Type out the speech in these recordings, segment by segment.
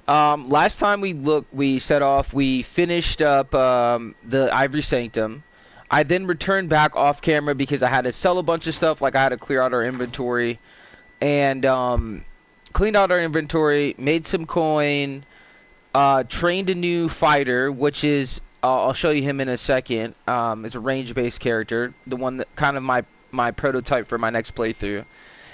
Last time we set off, we finished up the Ivory Sanctum. I then returned back off camera because I had to sell a bunch of stuff, like I had to clear out our inventory, and cleaned out our inventory, made some coin, trained a new fighter, which is I'll show you him in a second. It's a range-based character, the one that kind of my prototype for my next playthrough.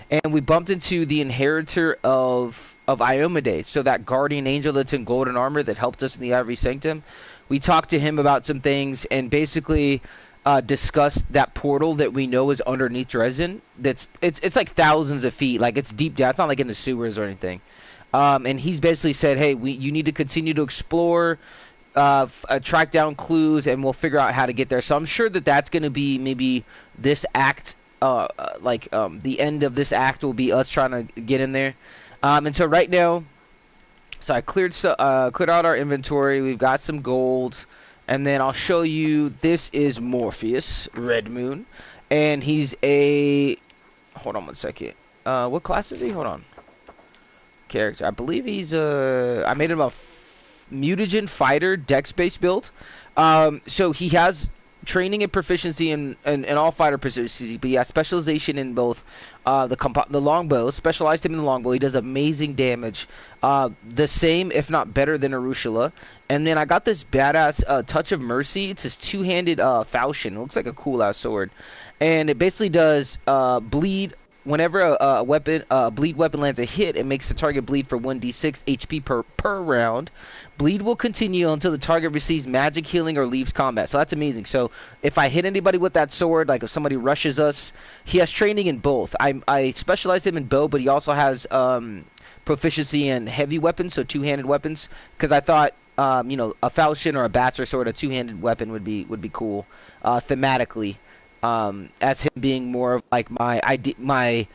And we bumped into the inheritor of Iomade, so that guardian angel that's in golden armor that helped us in the Ivory Sanctum. We talked to him about some things and basically discussed that portal that we know is underneath Dresden. It's like thousands of feet, like it's deep down. It's not like in the sewers or anything. And he's basically said, hey, you need to continue to explore, track down clues, and we'll figure out how to get there. So I'm sure that that's going to be maybe this act, the end of this act will be us trying to get in there. And so right now, so I cleared out our inventory. We've got some gold, and then I'll show you. This is Morpheus, Red Moon, and he's a. Hold on one second. What class is he? Hold on. Character. I believe he's a. I made him a mutagen fighter, dex-based build. So he has training and proficiency in all fighter proficiency, but he has specialization in both the longbow. Specialized him in the longbow. He does amazing damage, the same if not better than Arushula. And then I got this badass Touch of Mercy. It's his two-handed falchion. It looks like a cool ass sword, and it basically does bleed. Whenever a bleed weapon lands a hit, it makes the target bleed for 1d6 HP per round. Bleed will continue until the target receives magic healing or leaves combat. So that's amazing. So if I hit anybody with that sword, like if somebody rushes us, he has training in both. I specialize him in bow, but he also has proficiency in heavy weapons, so two-handed weapons. Because I thought, a falchion or a bastard sword, a two-handed weapon would be cool thematically. As him being more of like my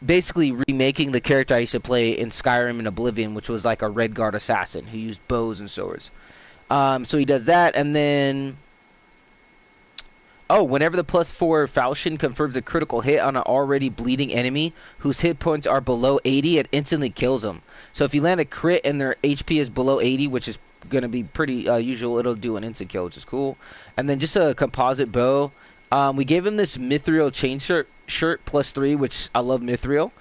basically remaking the character I used to play in Skyrim and Oblivion, which was like a Red Guard assassin who used bows and swords. So he does that, and then whenever the +4 falchion confirms a critical hit on an already bleeding enemy whose hit points are below 80, it instantly kills them. So if you land a crit and their HP is below 80, which is going to be pretty usual, it'll do an instant kill, which is cool. And then just a composite bow. We gave him this Mithril chain shirt +3, which I love Mithril.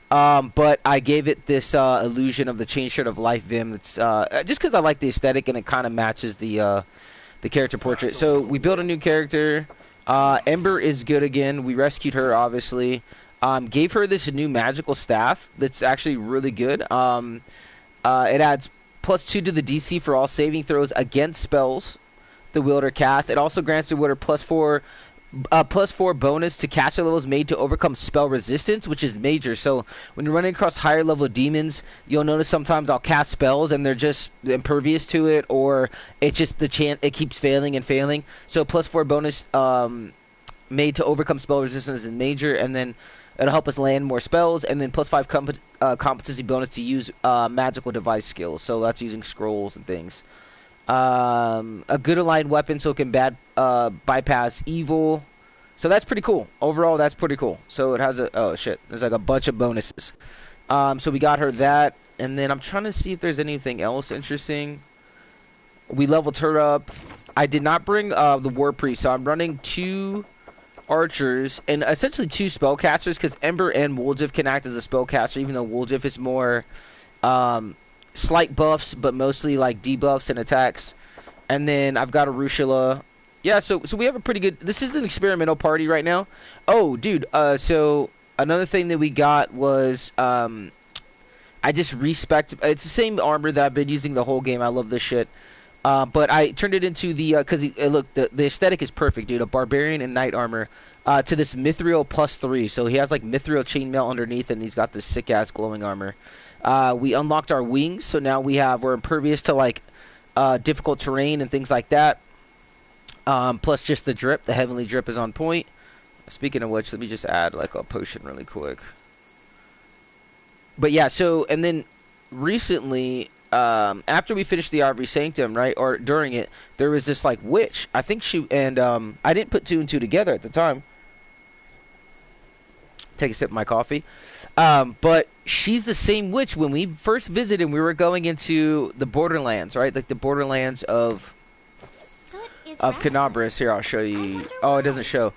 But I gave it this illusion of the chain shirt of Life Vim. It's just because I like the aesthetic and it kind of matches the character portrait. So we built a new character. Ember is good again. We rescued her, obviously. Gave her this new magical staff that's actually really good. It adds +2 to the DC for all saving throws against spells the wielder cast. It also grants the wielder +4 bonus to caster levels made to overcome spell resistance, which is major. So when you're running across higher level demons, you'll notice sometimes I'll cast spells and they're just impervious to it, or it just it keeps failing and failing. So +4 bonus made to overcome spell resistance is major, and then it'll help us land more spells, and then +5 competency bonus to use magical device skills. So that's using scrolls and things. A good aligned weapon so it can bypass evil. So that's pretty cool. Overall, that's pretty cool. So it has there's like a bunch of bonuses. So we got her that, and then I'm trying to see if there's anything else interesting. We leveled her up. I did not bring the War Priest, so I'm running 2 archers and essentially 2 spellcasters, because Ember and Woljif can act as a spellcaster, even though Woljif is more slight buffs, but mostly like debuffs and attacks. And then I've got Arushula. Yeah, so we have a pretty good. This is an experimental party right now. Oh, dude. So another thing that we got was I just respect. It's the same armor that I've been using the whole game. I love this shit. But I turned it into the because look, the aesthetic is perfect, dude. A barbarian and knight armor to this Mithril +3. So he has like Mithril chainmail underneath, and he's got this sick ass glowing armor. We unlocked our wings, so now we're impervious to like difficult terrain and things like that. Plus just the drip. The heavenly drip is on point. Speaking of which, let me just add like a potion really quick. But yeah, so and then recently, after we finished the Ivory Sanctum, right, or during it, there was this like witch. I think she and I didn't put 2 and 2 together at the time. take a sip of my coffee. But she's the same witch. When we first visited, we were going into the borderlands, right? Like the borderlands of Canabras. Here, I'll show you. Oh, it doesn't show.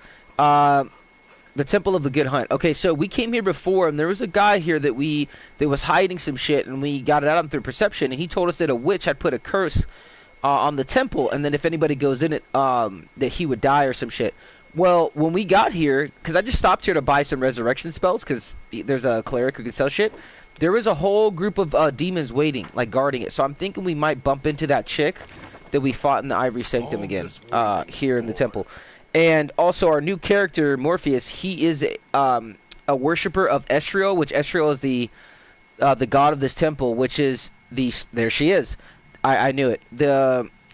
The Temple of the Good Hunt. Okay, so we came here before, and there was a guy here that was hiding some shit, and we got it out of him through perception, and he told us that a witch had put a curse on the temple, and then if anybody goes in it, that he would die or some shit. Well, when we got here, because I just stopped here to buy some resurrection spells, because there's a cleric who can sell shit, there was a whole group of demons waiting, like guarding it. So I'm thinking we might bump into that chick that we fought in the Ivory Sanctum again, here in the temple. And also our new character, Morpheus, he is a worshiper of Esriel, which Esriel is the god of this temple, which is there she is. I knew it.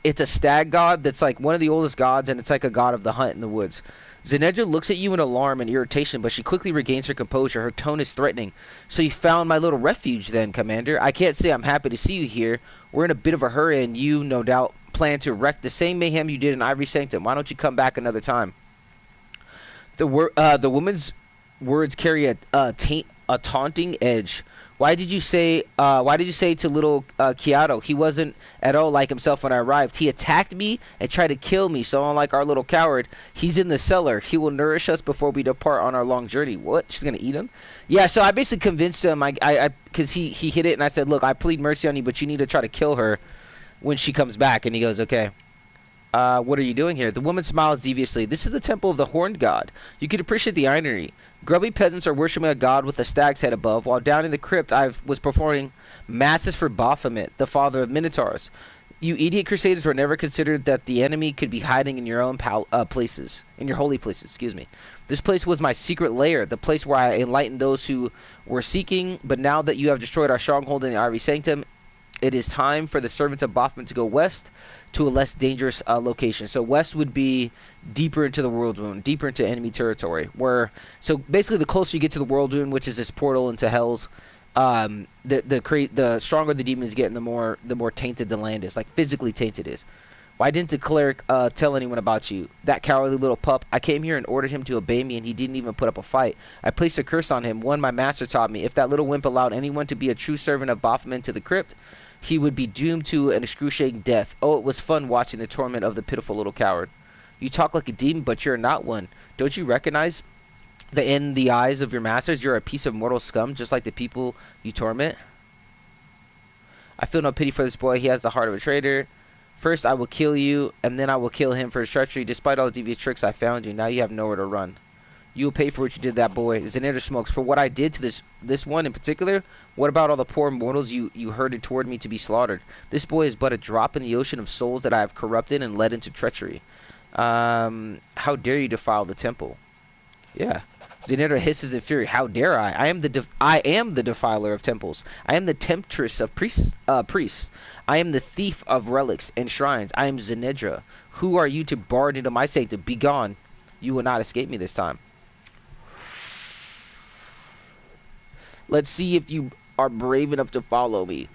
It's a stag god that's like one of the oldest gods, and it's like a god of the hunt in the woods. Zenedra looks at you in alarm and irritation, but she quickly regains her composure. Her tone is threatening. So you found my little refuge then, Commander. I can't say I'm happy to see you here. We're in a bit of a hurry, and you, no doubt, plan to wreak the same mayhem you did in Ivory Sanctum. Why don't you come back another time? The woman's words carry a taunting edge. Why did you say to little Kiato? He wasn't at all like himself when I arrived. He attacked me and tried to kill me. So unlike our little coward, he's in the cellar. He will nourish us before we depart on our long journey. What? She's gonna eat him? Yeah. So I basically convinced him. Because he hit it, and I said, look, I plead mercy on you, but you need to try to kill her when she comes back. And he goes, okay. What are you doing here? The woman smiles deviously. This is the temple of the horned god. You can appreciate the irony. Grubby peasants are worshiping a god with a stag's head above, while down in the crypt I was performing masses for Baphomet, the father of Minotaurs. You idiot crusaders were never considered that the enemy could be hiding in your own places, in your holy places, excuse me. This place was my secret lair, the place where I enlightened those who were seeking, but now that you have destroyed our stronghold in the Ivory Sanctum, it is time for the servants of Baphomet to go west to a less dangerous location. So west would be deeper into the World Wound, deeper into enemy territory. So basically, the closer you get to the World Wound, which is this portal into Hell's, the stronger the demons get, and the more tainted the land is, like physically tainted is. Why didn't the cleric tell anyone about you? That cowardly little pup. I came here and ordered him to obey me, and he didn't even put up a fight. I placed a curse on him, one my master taught me. If that little wimp allowed anyone to be a true servant of Baphomet to the crypt, he would be doomed to an excruciating death. Oh, it was fun watching the torment of the pitiful little coward. You talk like a demon, but you're not one. Don't you recognize that in the eyes of your masters, you're a piece of mortal scum, just like the people you torment? I feel no pity for this boy. He has the heart of a traitor. First, I will kill you, and then I will kill him for his treachery. Despite all the devious tricks, I found you. Now you have nowhere to run. You will pay for what you did to that boy. Zenedra smokes. For what I did to this one in particular, what about all the poor mortals you herded toward me to be slaughtered? This boy is but a drop in the ocean of souls that I have corrupted and led into treachery. How dare you defile the temple? Yeah. Zenedra hisses in fury. How dare I? I am the defiler of temples. I am the temptress of priests. I am the thief of relics and shrines. I am Zenedra. Who are you to bar into my sanctum? Begone. You will not escape me this time. Let's see if you are brave enough to follow me.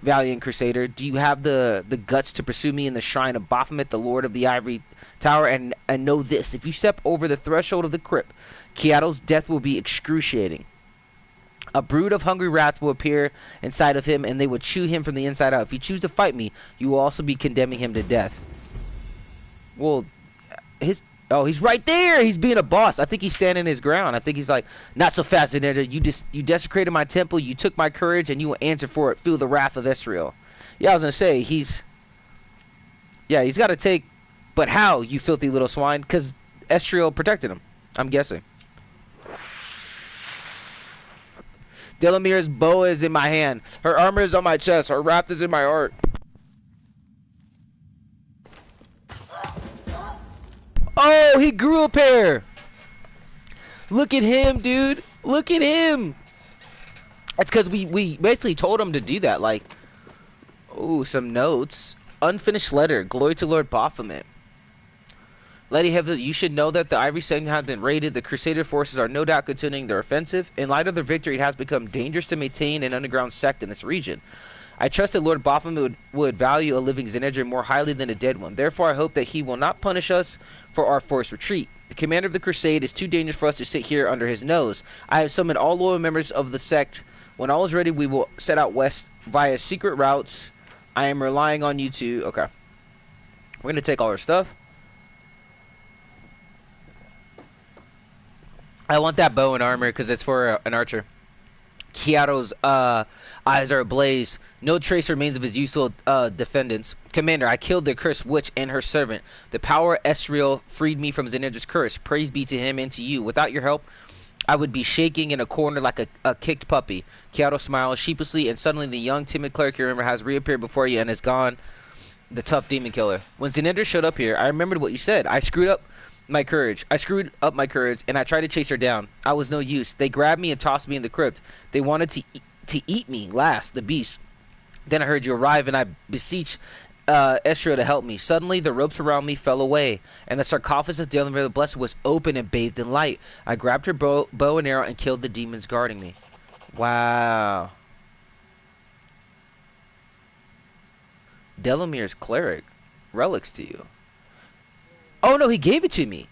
Valiant Crusader, do you have the guts to pursue me in the shrine of Baphomet, the Lord of the Ivory Tower? And know this, if you step over the threshold of the crypt, Kiato's death will be excruciating. A brood of hungry rats will appear inside of him, and they will chew him from the inside out. If you choose to fight me, you will also be condemning him to death. Well, he's right there. He's being a boss. I think he's standing his ground. I think he's like, not so fast, Zenedra. You desecrated my temple. You took my courage, and you will answer for it. Feel the wrath of Esriel. Yeah, I was gonna say he's got to take. But how, you filthy little swine? Because Esriel protected him, I'm guessing. Delamir's bow is in my hand. Her armor is on my chest. Her wrath is in my heart. Oh, he grew a pair. Look at him, dude. Look at him. That's because we basically told him to do that. Like, oh, some notes. Unfinished letter. Glory to Lord Baphomet. Lady Heavy, you should know that the Ivory Sanctum has been raided. The Crusader forces are no doubt continuing their offensive. In light of their victory, it has become dangerous to maintain an underground sect in this region. I trust that Lord Baphomet would value a living Zenedra more highly than a dead one. Therefore, I hope that he will not punish us for our forced retreat. The commander of the crusade is too dangerous for us to sit here under his nose. I have summoned all loyal members of the sect. When all is ready, we will set out west via secret routes. I am relying on you to... Okay. We're going to take all our stuff. I want that bow and armor because it's for an archer. Kiaro's eyes are ablaze. No trace remains of his youthful defendants. Commander, I killed the cursed witch and her servant. The power Esriel freed me from Zenendra's curse. Praise be to him and to you. Without your help, I would be shaking in a corner like a kicked puppy. Kiaro smiles sheepishly, and suddenly the young, timid cleric you remember has reappeared before you and is gone. The tough demon killer. When Zenendra showed up here, I remembered what you said. I screwed up my courage, and I tried to chase her down. I was no use. They grabbed me and tossed me in the crypt. They wanted to eat me last, the beast. Then I heard you arrive, and I beseech Esra to help me. Suddenly, the ropes around me fell away, and the sarcophagus of Delamere the Blessed was open and bathed in light. I grabbed her bow and arrow and killed the demons guarding me. Wow. Delamere's cleric. Relics to you. Oh no, he gave it to me.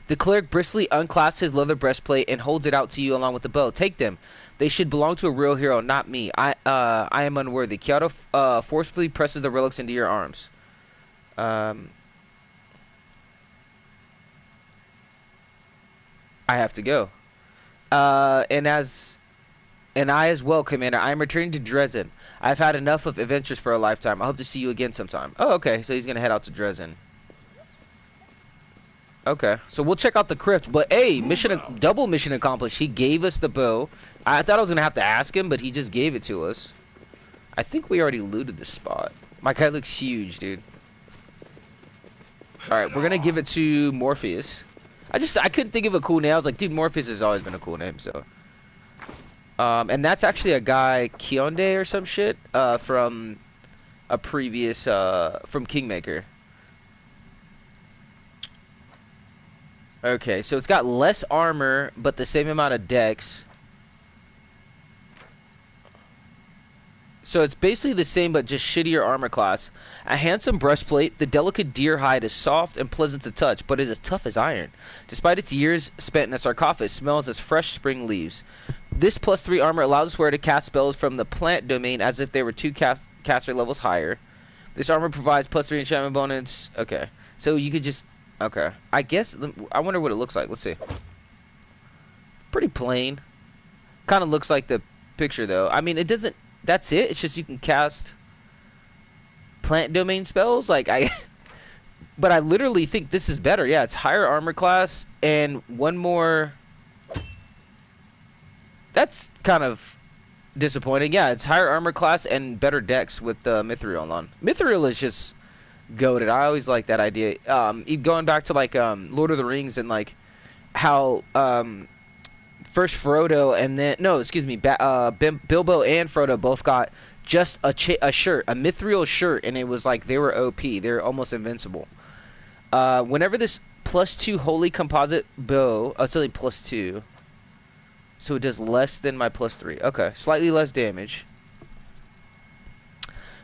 The cleric briskly unclasps his leather breastplate and holds it out to you along with the bow. Take them. They should belong to a real hero, not me. I am unworthy. Kiara forcefully presses the relics into your arms. I have to go. And I as well, Commander. I am returning to Dresden. I've had enough of adventures for a lifetime. I hope to see you again sometime. Oh, okay. So he's gonna head out to Dresden. Okay, so we'll check out the crypt. But hey, double mission accomplished. He gave us the bow. I thought I was gonna have to ask him, but he just gave it to us. I think we already looted this spot. My guy looks huge, dude. All right, we're gonna give it to Morpheus. I couldn't think of a cool name. I was like, dude, Morpheus has always been a cool name. So, and that's actually a guy, Kionde or some shit, from a previous, from Kingmaker. Okay, so it's got less armor, but the same amount of dex. So it's basically the same, but just shittier armor class. A handsome breastplate, the delicate deer hide is soft and pleasant to touch, but it is tough as iron. Despite its years spent in a sarcophagus, it smells as fresh spring leaves. This +3 armor allows us wearer to cast spells from the plant domain as if they were 2 caster levels higher. This armor provides +3 enchantment bonus. Okay, so you could just... Okay, I guess, I wonder what it looks like. Let's see. Pretty plain. Kind of looks like the picture, though. I mean, it doesn't, that's it. It's just you can cast plant domain spells. Like, but I literally think this is better. Yeah, it's higher armor class and one more. That's kind of disappointing. Yeah, it's higher armor class and better dex with Mithril on. Mithril is just... goated. I always like that idea. Going back to like Lord of the Rings and like how first Frodo and then Bilbo and Frodo both got just a shirt, a Mithril shirt, and it was like they were OP. They're almost invincible. Whenever this +2 holy composite bow, it's only +2, so it does less than my +3. Okay, slightly less damage.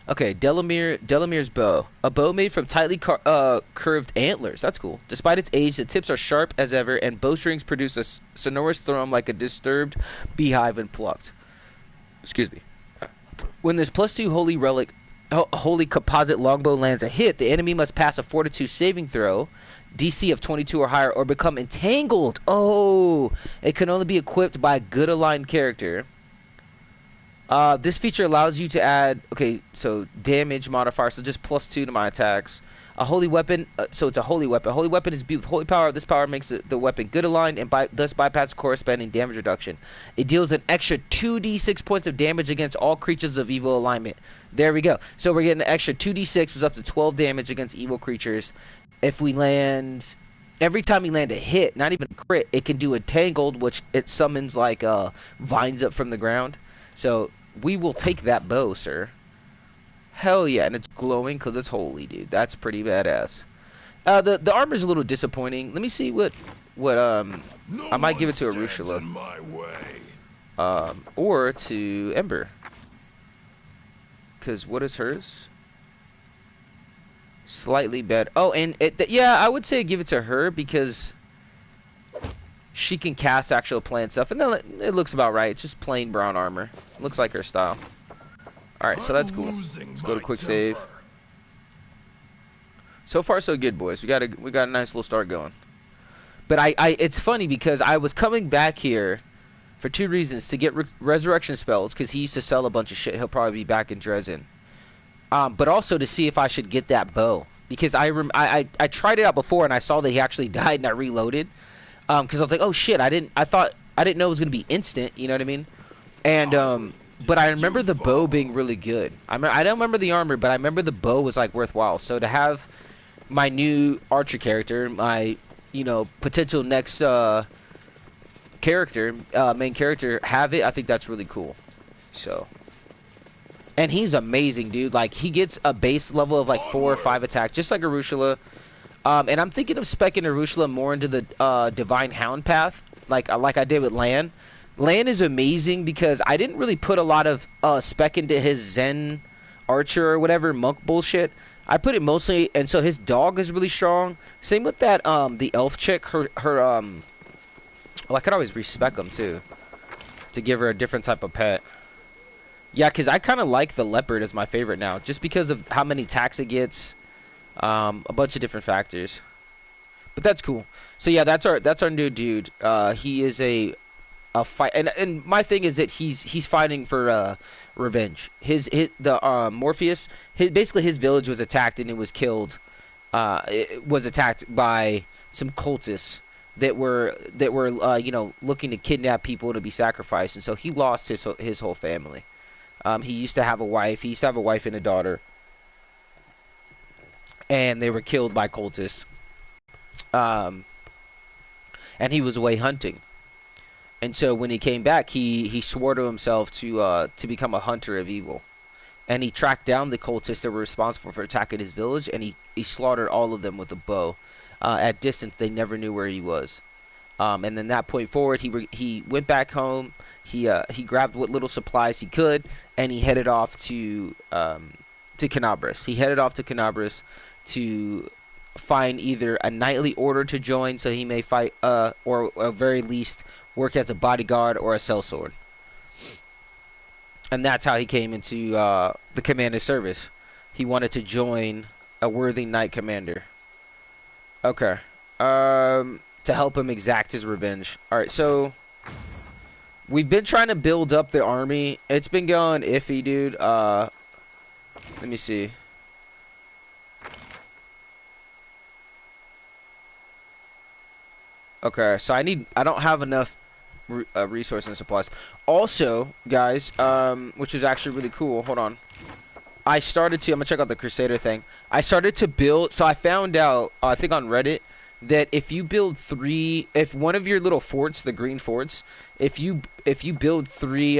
Okay, Delamere's bow. A bow made from tightly curved antlers. That's cool. Despite its age, the tips are sharp as ever, and bowstrings produce a sonorous thrum like a disturbed beehive when plucked. Excuse me. When this +2 holy composite longbow lands a hit, the enemy must pass a Fortitude saving throw, DC of 22 or higher, or become entangled. Oh, it can only be equipped by a good aligned character. This feature allows you to add, okay, so damage modifier, so just +2 to my attacks. A holy weapon, so it's a holy weapon. A holy weapon is imbued with holy power. This power makes the weapon good aligned and thus bypass corresponding damage reduction. It deals an extra 2d6 points of damage against all creatures of evil alignment. There we go. So we're getting an extra 2d6, which is up to 12 damage against evil creatures. If we land... Every time we land a hit, not even a crit, it can do a tangled, which it summons like vines up from the ground. So... we will take that bow, sir. Hell yeah, and it's glowing because it's holy, dude. That's pretty badass. The armor's a little disappointing. Let me see what I might give it to Arushula. Or to Ember. Because what is hers? Slightly better. Oh, and yeah, I would say give it to her because She can cast actual plant stuff, and then it looks about right. It's just plain brown armor. Looks like her style. All right, so that's cool. Let's go to quick save. So far, so good, boys. We got a nice little start going. But it's funny because I was coming back here for two reasons: to get resurrection spells, because he used to sell a bunch of shit. He'll probably be back in Dresden. But also to see if I should get that bow, because I tried it out before and I saw that he actually died and I reloaded. Because I was like, oh shit, I didn't know it was gonna be instant. You know what I mean? And but I remember the bow being really good. I don't remember the armor, but I remember the bow was like worthwhile. So to have my new archer character, my potential next character, main character, have it, I think that's really cool. So, and he's amazing, dude. Like, he gets a base level of like 4 or 5 attack, just like Arushula. And I'm thinking of speccing Arushula more into the Divine Hound path, like I did with Lan. Lan is amazing because I didn't really put a lot of spec into his Zen archer or whatever monk bullshit. I put it mostly, and so his dog is really strong. Same with that the elf chick. Her well, I could always respec them too, to give her a different type of pet. Yeah, because I kind of like the leopard as my favorite now, just because of how many attacks it gets, a bunch of different factors. But that's cool. So yeah, that's our new dude. He is a fight, and my thing is that he's fighting for revenge. The Morpheus, basically his village was attacked and it was killed. It was attacked by some cultists that were looking to kidnap people to be sacrificed, and so he lost his whole family. He used to have a wife. He used to have a wife and a daughter, and they were killed by cultists. And he was away hunting. And so when he came back, he swore to himself to become a hunter of evil. And he tracked down the cultists that were responsible for attacking his village, and he slaughtered all of them with a bow. At distance, they never knew where he was. And then that point forward, he went back home. He grabbed what little supplies he could, and he headed off to Canabras. He headed off to Canabras to find either a knightly order to join, so he may fight, or at very least work as a bodyguard or a sellsword. And that's how he came into the commander's service. He wanted to join a worthy knight commander. Okay. To help him exact his revenge. Alright, so we've been trying to build up the army. It's been going iffy, dude. Let me see. Okay, so I don't have enough resources and supplies. Also, guys, which is actually really cool. Hold on. I'm gonna check out the Crusader thing. I started to build, so I found out, I think on Reddit, that if you build if one of your little forts, the green forts, if you build three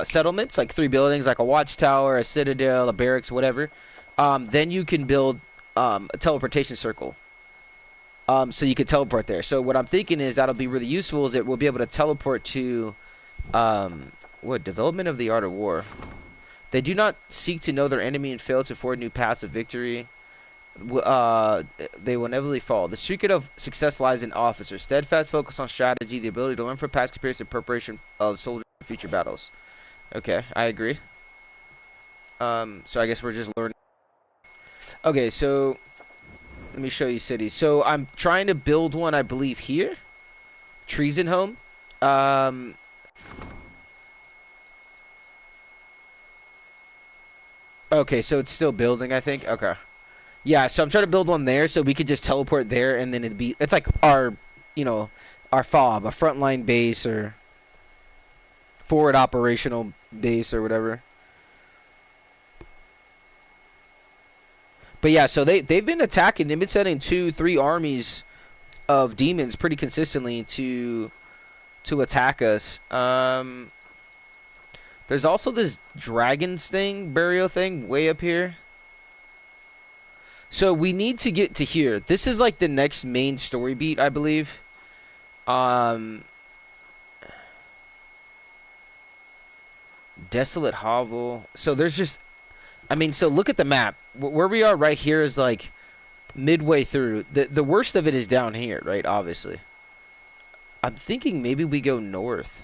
settlements, like 3 buildings, like a watchtower, a citadel, a barracks, whatever, then you can build a teleportation circle. So you could teleport there. So what I'm thinking is that'll be really useful, is that we'll be able to teleport to development of the art of war. They do not seek to know their enemy and fail to forward new paths of victory. They will inevitably fall. The secret of success lies in officers. Steadfast focus on strategy, the ability to learn from past experience, and preparation of soldiers for future battles. Okay, I agree. So I guess we're just learning. Okay, so let me show you cities. So I'm trying to build one, I believe, here. Treasonhome. Okay, so it's still building, I think. Okay. Yeah, so I'm trying to build one there so we could just teleport there, and then it's like our FOB, a frontline base or forward operational base or whatever. But yeah, so they've been attacking. They've been sending 2-3 armies of demons pretty consistently to attack us. There's also this dragons thing, burial thing, way up here. So we need to get to here. This is like the next main story beat, I believe. Desolate hovel. So there's just, I mean, so look at the map. Where we are right here is like midway through. The worst of it is down here, right? Obviously. I'm thinking maybe we go north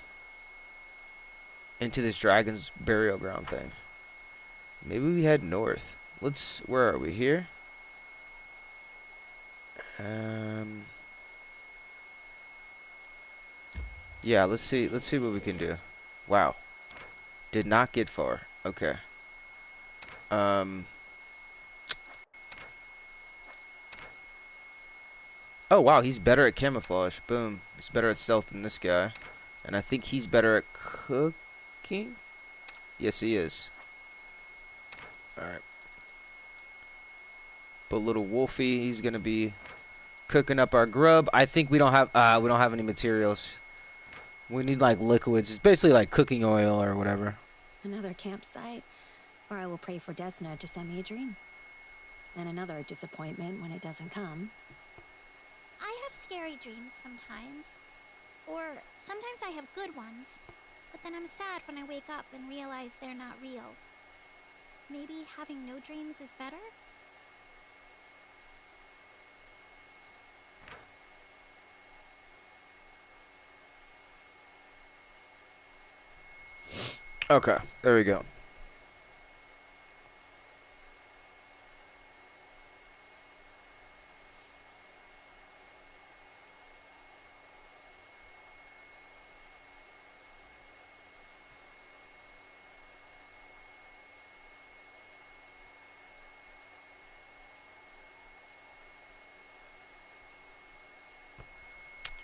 into this dragon's burial ground thing. Maybe we head north. Where are we here? Yeah, let's see what we can do. Wow. Did not get far. Okay. Oh wow, he's better at camouflage. Boom. He's better at stealth than this guy. And I think he's better at cooking? Yes, he is. Alright. But little Wolfie, he's gonna be cooking up our grub. I think we don't have any materials. We need like liquids. It's basically like cooking oil or whatever. Another campsite, or I will pray for Desna to send me a dream. And another disappointment when it doesn't come. I have scary dreams sometimes. Or sometimes I have good ones. But then I'm sad when I wake up and realize they're not real. Maybe having no dreams is better? Okay, there we go.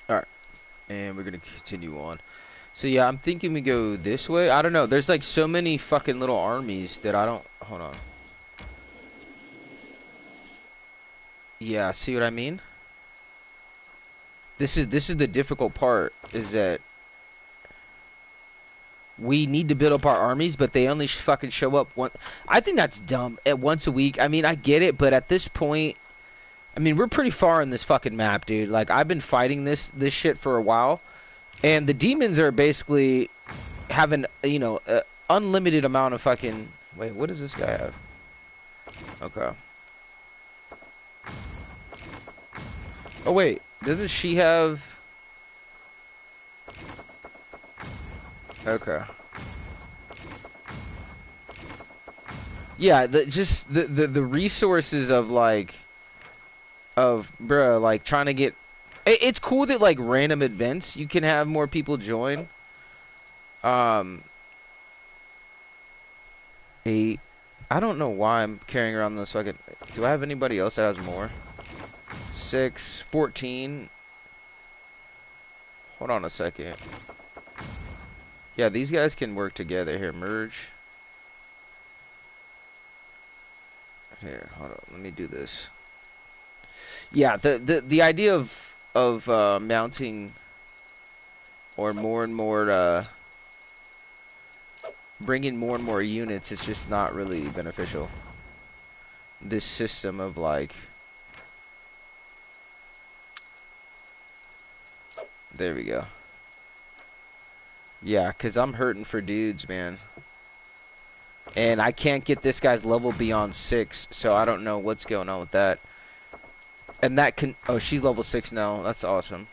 Alright, and we're gonna continue on. So yeah, I'm thinking we go this way. I don't know. There's like so many fucking little armies that I don't... Hold on. Yeah, see what I mean? This is the difficult part, is that we need to build up our armies, but they only fucking show up one... I think that's dumb. At once a week. I mean, I get it, but at this point... I mean, we're pretty far in this fucking map, dude. Like, I've been fighting this shit for a while. And the demons are basically having, you know, an unlimited amount of fucking... Wait, what does this guy have? Okay. Oh, wait. Doesn't she have... Okay. Yeah, the resources of, like... bruh, like, trying to get... It's cool that, like, random events, you can have more people join. I don't know why I'm carrying around this fucking... Do I have anybody else that has more? 6, 14. Hold on a second. Yeah, these guys can work together. Here, merge. Here, hold on. Let me do this. Yeah, the idea of mounting or more and more bringing more and more units is just not really beneficial. This system of like, there we go. Yeah, cause I'm hurting for dudes, man, and I can't get this guy's level beyond 6, so I don't know what's going on with that. And that can... Oh, she's level 6 now. That's awesome.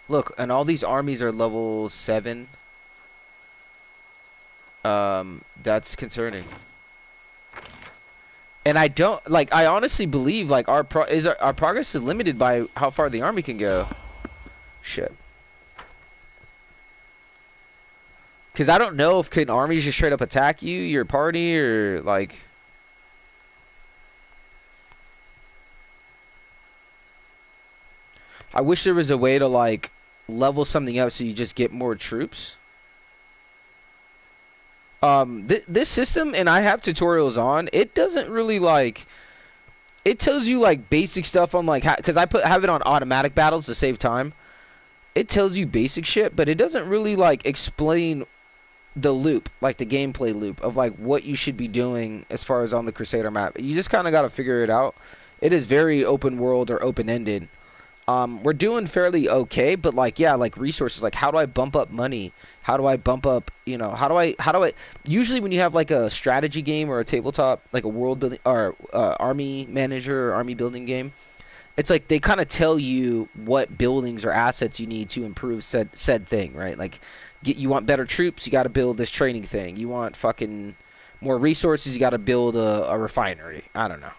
Look, and all these armies are level 7. That's concerning. And I don't... Like, I honestly believe, like, our progress is limited by how far the army can go. Shit. Because I don't know if can armies just straight up attack you, your party, or, like... I wish there was a way to, like, level something up so you just get more troops. This system, and I have tutorials on, it doesn't really, like... It tells you, like, basic stuff on, like... Because I have it on automatic battles to save time. It tells you basic shit, but it doesn't really, like, explain the loop, like, the gameplay loop of, like, what you should be doing as far as on the Crusader map. You just kind of got to figure it out. It is very open world or open-ended. we're doing fairly okay, but like, yeah, like resources, like how do I bump up money? How do I bump up, you know, how do I usually when you have like a strategy game or a tabletop, like a world building or army manager or army building game, it's like they kind of tell you what buildings or assets you need to improve said thing, right? Like, you want better troops, you got to build this training thing. You want fucking more resources, you got to build a refinery. I don't know.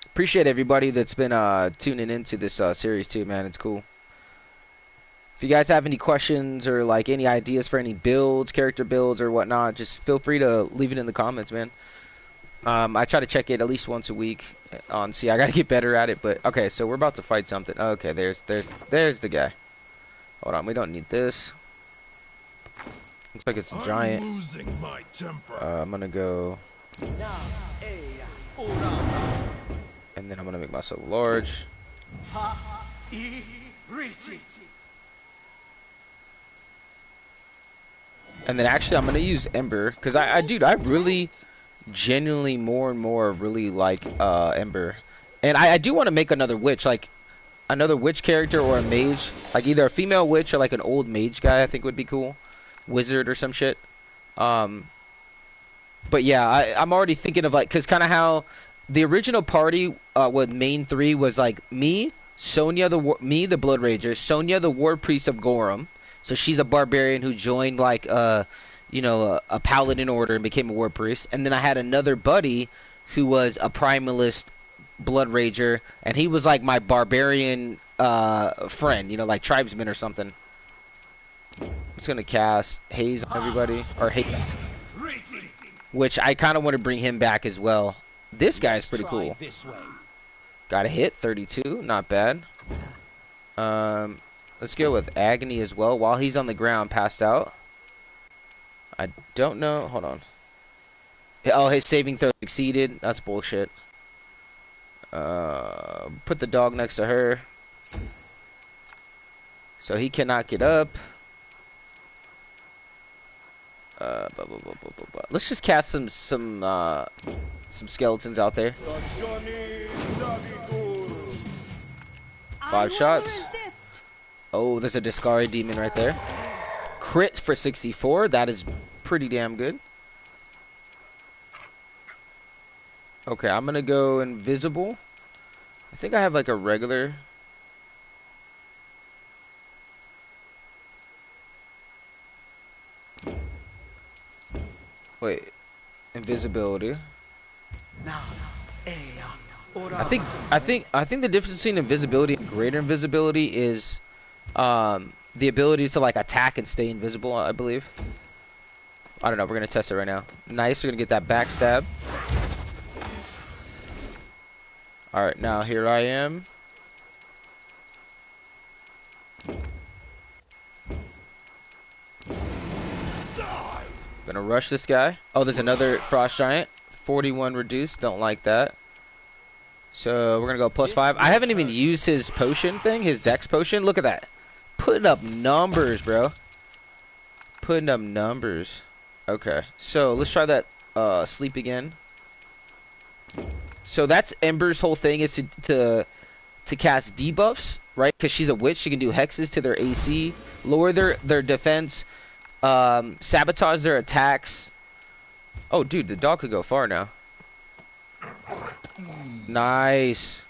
Appreciate everybody that's been tuning into this series too, man. It's cool. If you guys have any questions or like any ideas for any builds, character builds or whatnot, just feel free to leave it in the comments, man. I try to check it at least once a week on I gotta get better at it, but okay, so we're about to fight something. Okay, there's the guy. Hold on, we don't need this. Looks like it's a giant. Losing my temper. I'm gonna go, and then I'm gonna make myself large. And then actually I'm gonna use Ember, because dude, I really genuinely more and more really like Ember. And I do want to make another witch, like another witch character or a mage, like either a female witch or like an old mage guy. I think would be cool, wizard or some shit. But yeah, I'm already thinking of like, because kind of how the original party with main three was like me, Sonya the Bloodrager, Sonya the War Priest of Gorham. So she's a barbarian who joined like you know, a paladin order and became a war priest. And then I had another buddy who was a primalist blood rager, and he was like my barbarian friend, you know, like tribesman or something. I'm just gonna cast Haze on everybody, or Haze, which I kind of want to bring him back as well. This guy's pretty cool. Got a hit, 32, not bad. Let's go with Agony as well while he's on the ground, passed out. I don't know. Hold on. Oh, his saving throw succeeded. That's bullshit. Put the dog next to her, so he cannot get up. Let's just cast some skeletons out there. 5 shots. Oh, there's a Discari demon right there. Crit for 64. That is pretty damn good. Okay, I'm gonna go invisible. I think I have like a regular. Wait, invisibility. I think the difference between invisibility and greater invisibility is the ability to like attack and stay invisible, I believe. I don't know, we're gonna test it right now. Nice, we're gonna get that backstab. Alright, now here I am. Gonna rush this guy. Oh, there's another frost giant. 41 reduced, don't like that. So we're gonna go +5. I haven't even used his potion thing, his dex potion. Look at that. Putting up numbers, bro. Putting up numbers. Okay, so let's try that sleep again. So that's Ember's whole thing, is to cast debuffs, right? Because she's a witch, she can do hexes to their AC, lower their defense, sabotage their attacks. Oh, dude, the dog could go far now. Nice.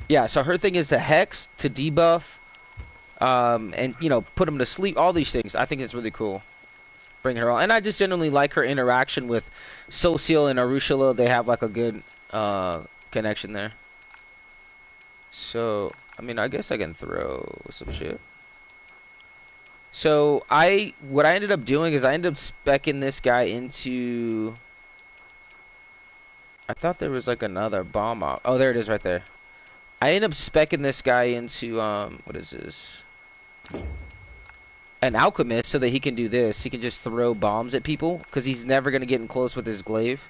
Yeah, so her thing is to hex, to debuff, and, you know, put them to sleep, all these things. I think it's really cool. Bring her on. And I just generally like her interaction with Social and Arushula. They have, like, a good connection there. So, I mean, I guess I can throw some shit. So, what I ended up doing is I ended up speccing this guy into... I thought there was, like, another bomb out. Oh, there it is right there. I ended up speccing this guy into, what is this? An alchemist, so that he can do this. He can just throw bombs at people, because he's never going to get in close with his glaive.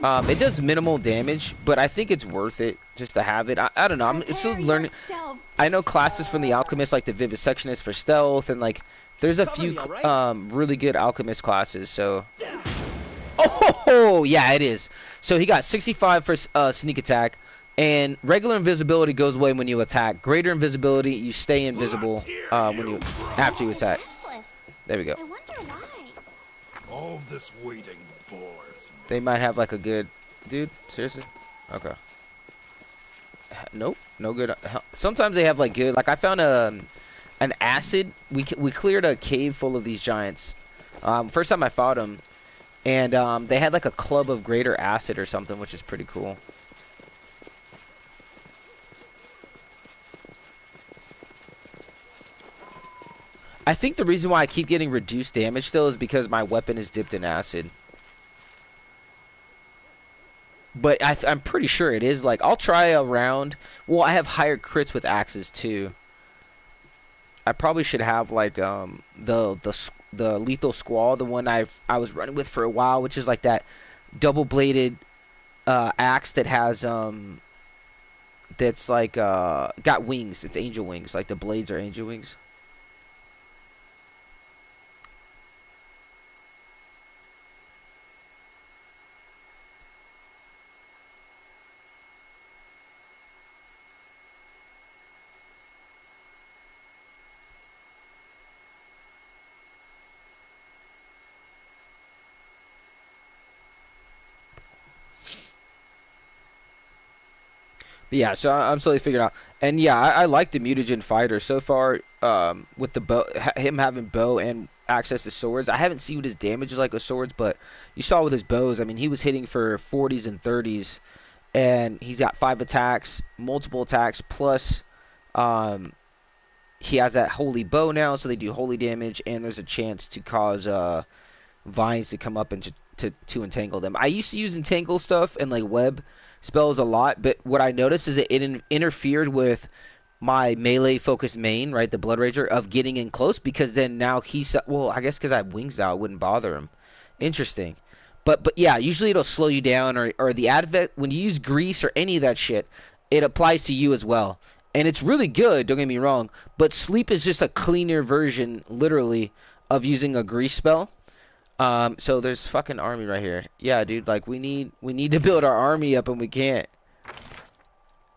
It does minimal damage, but I think it's worth it just to have it. I don't know. I'm still learning. I know classes from the alchemist like the vivisectionist for stealth, and like there's a few really good alchemist classes. So oh yeah, it is. So he got 65 for sneak attack, and regular invisibility goes away when you attack. Greater invisibility, you stay invisible when you after you attack. Restless. There we go. I wonder why. All this waiting bores me. They might have like a good dude. Seriously? Okay. Nope. No good. Sometimes they have like good. Like I found an acid. We cleared a cave full of these giants. First time I fought them, and they had like a club of greater acid or something, which is pretty cool. I think the reason why I keep getting reduced damage still is because my weapon is dipped in acid. But I'm pretty sure it is. Like, I'll try a round. Well, I have higher crits with axes too. I probably should have like the lethal squall, the one I was running with for a while, which is like that double bladed axe that has that's like got wings. It's angel wings. Like the blades are angel wings. But yeah, so I'm slowly figuring out. And yeah, I like the mutagen fighter so far. With the bow, him having bow and access to swords. I haven't seen what his damage is like with swords, but you saw with his bows. I mean, he was hitting for 40s and 30s, and he's got 5 attacks, multiple attacks, plus he has that holy bow now, so they do holy damage, and there's a chance to cause vines to come up and to entangle them. I used to use entangle stuff and like web spells a lot, but what I noticed is that it interfered with my melee focused main, right, the Bloodrager, of getting in close, because then now he's, well, I guess because I have wings now, it wouldn't bother him. Interesting. But yeah, usually it'll slow you down, or the advent, when you use grease or any of that shit, it applies to you as well. And it's really good, don't get me wrong, but sleep is just a cleaner version, literally, of using a grease spell. So there's fucking army right here. Yeah, dude, like we need to build our army up, and we can't.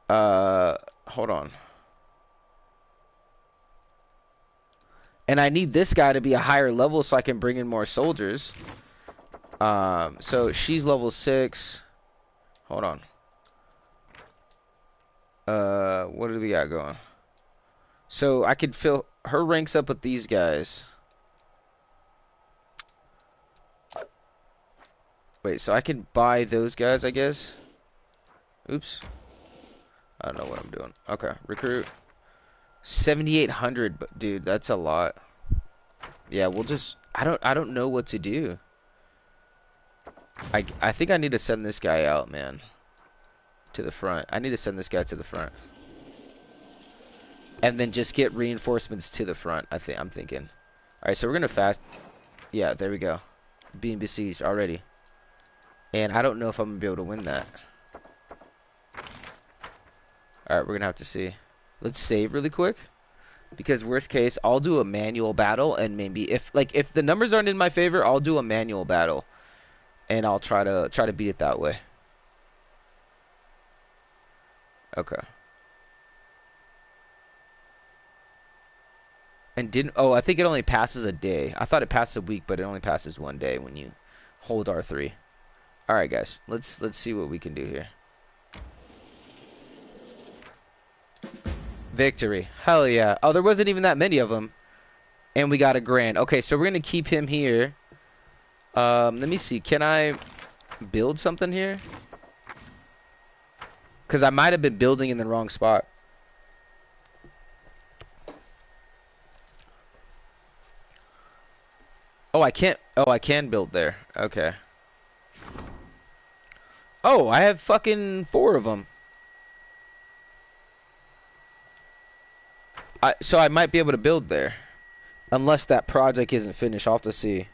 Hold on. And I need this guy to be a higher level so I can bring in more soldiers. So she's level 6. Hold on. What do we got going? So I could fill her ranks up with these guys. Wait, so I can buy those guys, I guess? Oops. I don't know what I'm doing. Okay, recruit. 7,800, but dude, that's a lot. Yeah, we'll just I don't know what to do. I think I need to send this guy out, man. To the front. I need to send this guy to the front. And then just get reinforcements to the front, I'm thinking. Alright, so we're gonna fast. Yeah, there we go. Being besieged already. And I don't know if I'm gonna be able to win that. Alright, we're gonna have to see. Let's save really quick. Because worst case, I'll do a manual battle, and maybe if the numbers aren't in my favor, I'll do a manual battle. And I'll try to beat it that way. Okay. And I think it only passes a day. I thought it passed a week, but it only passes one day when you hold R3. Alright guys, let's see what we can do here. Victory. Hell yeah. Oh, there wasn't even that many of them. And we got a grand. Okay, so we're going to keep him here. Let me see. Can I build something here? Because I might have been building in the wrong spot. Oh, I can't. Oh, I can build there. Okay. Oh, I have fucking 4 of them. So I might be able to build there. Unless that project isn't finished. I'll have to see.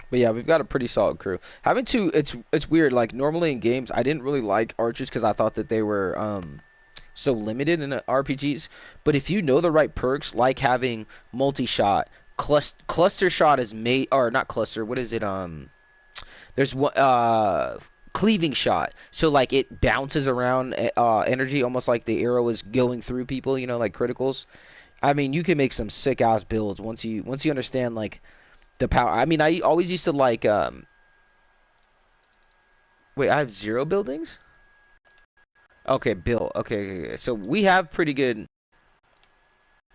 But yeah, we've got a pretty solid crew. Having to, it's weird. Like normally in games, I didn't really like archers because I thought that they were so limited in RPGs. But if you know the right perks, like having multi-shot, cluster shot is made, or not cluster. What is it? There's one cleaving shot. So like it bounces around energy, almost like the arrow is going through people. You know, like criticals. I mean, you can make some sick ass builds once you understand like the power. I mean, I always used to like wait, I have 0 buildings? Okay, build. Okay. So we have pretty good.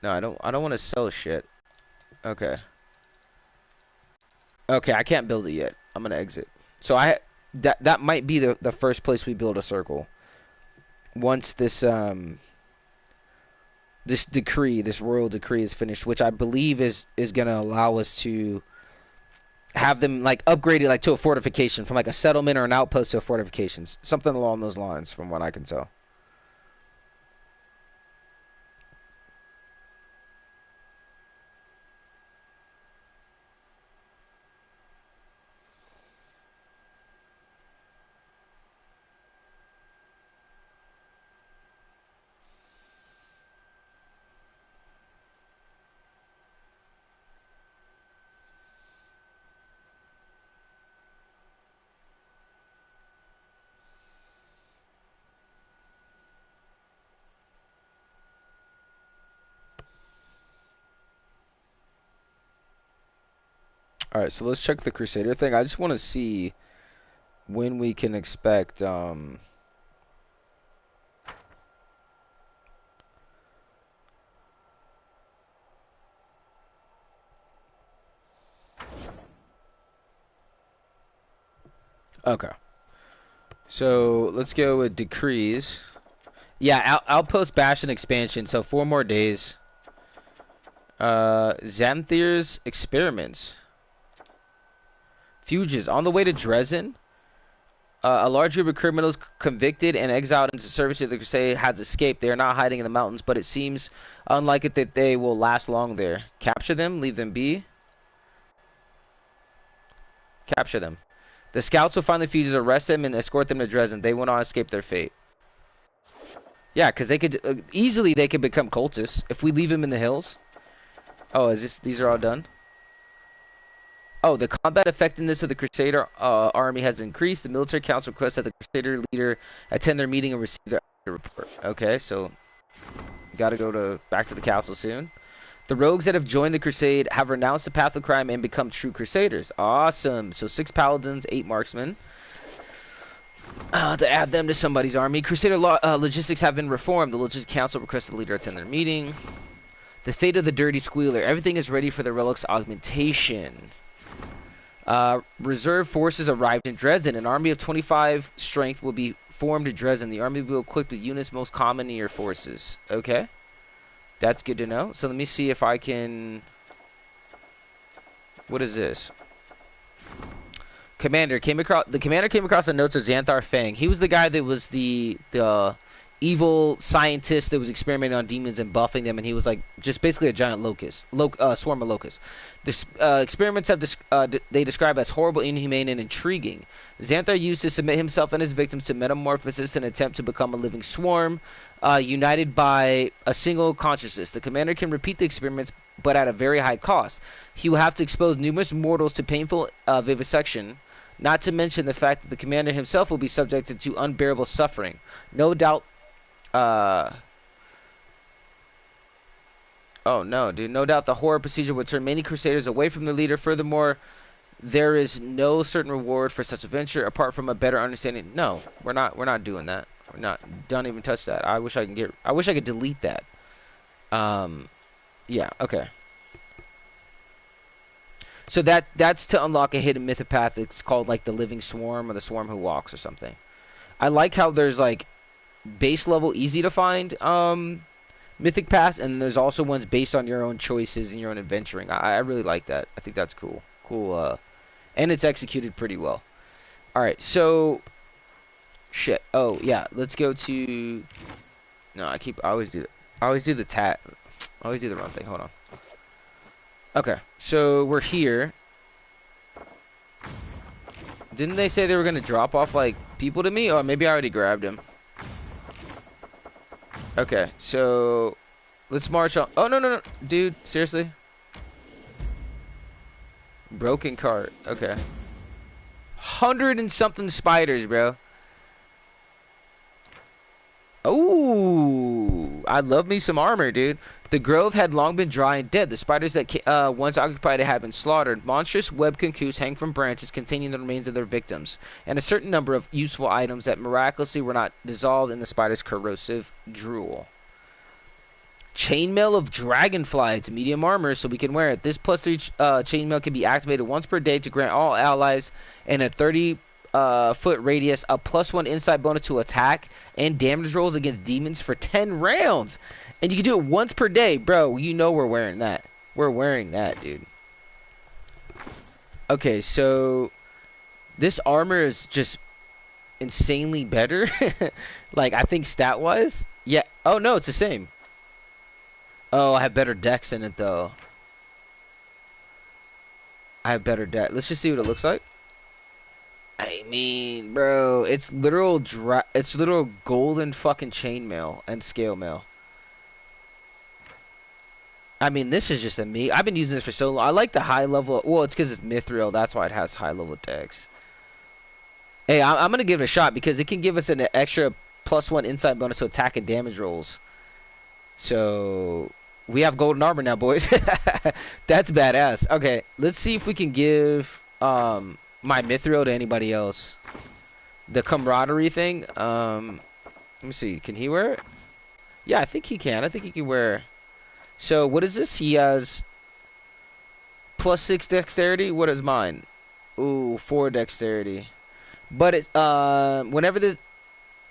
No, I don't want to sell shit. Okay. Okay, I can't build it yet. I'm going to exit. So that might be the first place we build a circle. Once this decree, this royal decree is finished, which I believe is going to allow us to have them like upgraded like to a fortification, from like a settlement or an outpost to a fortifications, something along those lines from what I can tell. All right, so let's check the Crusader thing. I just want to see when we can expect okay. So let's go with decrees. Yeah, outpost bash and expansion. So 4 more days. Xanthir's experiments. Fuges on the way to Dresden. A large group of criminals convicted and exiled into service of the Crusade has escaped. They are not hiding in the mountains, but it seems unlikely that they will last long there. Capture them, leave them be. Capture them. The scouts will find the fugitives, arrest them, and escort them to Dresden. They will not escape their fate. Yeah, because they could easily they could become cultists if we leave them in the hills. Oh, is this? These are all done. Oh, the combat effectiveness of the Crusader army has increased. The military council requests that the Crusader leader attend their meeting and receive their report. Okay, so got to go back to the castle soon. The rogues that have joined the Crusade have renounced the path of crime and become true Crusaders. Awesome. So 6 paladins, 8 marksmen. To add them to somebody's army. Crusader logistics have been reformed. The Logistics Council requests the leader attend their meeting. The fate of the Dirty Squealer. Everything is ready for the relic's augmentation. Reserve forces arrived in Dresden. An army of 25 strength will be formed in Dresden. The army will be equipped with units most common in your forces. Okay. That's good to know. So let me see if I can... What is this? The commander came across the notes of Xanthar Fang. He was the guy that was the evil scientist that was experimenting on demons and buffing them, and he was like just basically a giant swarm of locusts. This experiments they describe as horrible, inhumane, and intriguing. Xanthar used to submit himself and his victims to metamorphosis in an attempt to become a living swarm, united by a single consciousness. The commander can repeat the experiments, but at a very high cost. He will have to expose numerous mortals to painful vivisection, not to mention the fact that the commander himself will be subjected to unbearable suffering. No doubt... Oh no, dude! No doubt the horror procedure would turn many crusaders away from their leader. Furthermore, there is no certain reward for such a venture apart from a better understanding. No, we're not doing that. We're not. Don't even touch that. I wish I could delete that. Yeah. Okay. So that's to unlock a hidden mythopath. It's called like the Living Swarm or the Swarm Who Walks or something. I like how there's like base level easy to find mythic path, and there's also ones based on your own choices and your own adventuring. I really like that. I think that's cool. And it's executed pretty well. All right, so shit. Oh yeah, let's go to. No, I always do the wrong thing. Hold on. Okay, so we're here. Didn't they say they were gonna drop off like people to me? Or maybe I already grabbed him. Okay, so let's march on. Oh, no, no, no. Dude, seriously? Broken cart. Okay. 100 and something spiders, bro. Oh, I love me some armor, dude. The grove had long been dry and dead. The spiders that once occupied it had been slaughtered. Monstrous web cuckoos hang from branches containing the remains of their victims, and a certain number of useful items that miraculously were not dissolved in the spider's corrosive drool. Chainmail of Dragonfly. It's medium armor, so we can wear it. This +3 chainmail can be activated once per day to grant all allies in a 30-foot radius a +1 inside bonus to attack and damage rolls against demons for 10 rounds. And you can do it once per day. Bro, you know we're wearing that. We're wearing that, dude. Okay, so this armor is just insanely better. Like, I think stat-wise. Yeah. Oh, no, it's the same. Oh, I have better dex in it, though. I have better dex. Let's just see what it looks like. I mean, bro, it's literal golden fucking chainmail and scale mail. I mean, this is just I've been using this for so long. I like the high level. Well, it's because it's mithril. That's why it has high level dex. Hey, I'm going to give it a shot because it can give us an extra +1 inside bonus to attack and damage rolls. So we have golden armor now, boys. That's badass. Okay, let's see if we can give my mithril to anybody else. The camaraderie thing. Let me see. Can he wear it? Yeah, I think he can. I think he can wear. So what is this? He has +6 dexterity. What is mine? Ooh, 4 dexterity. But it's whenever the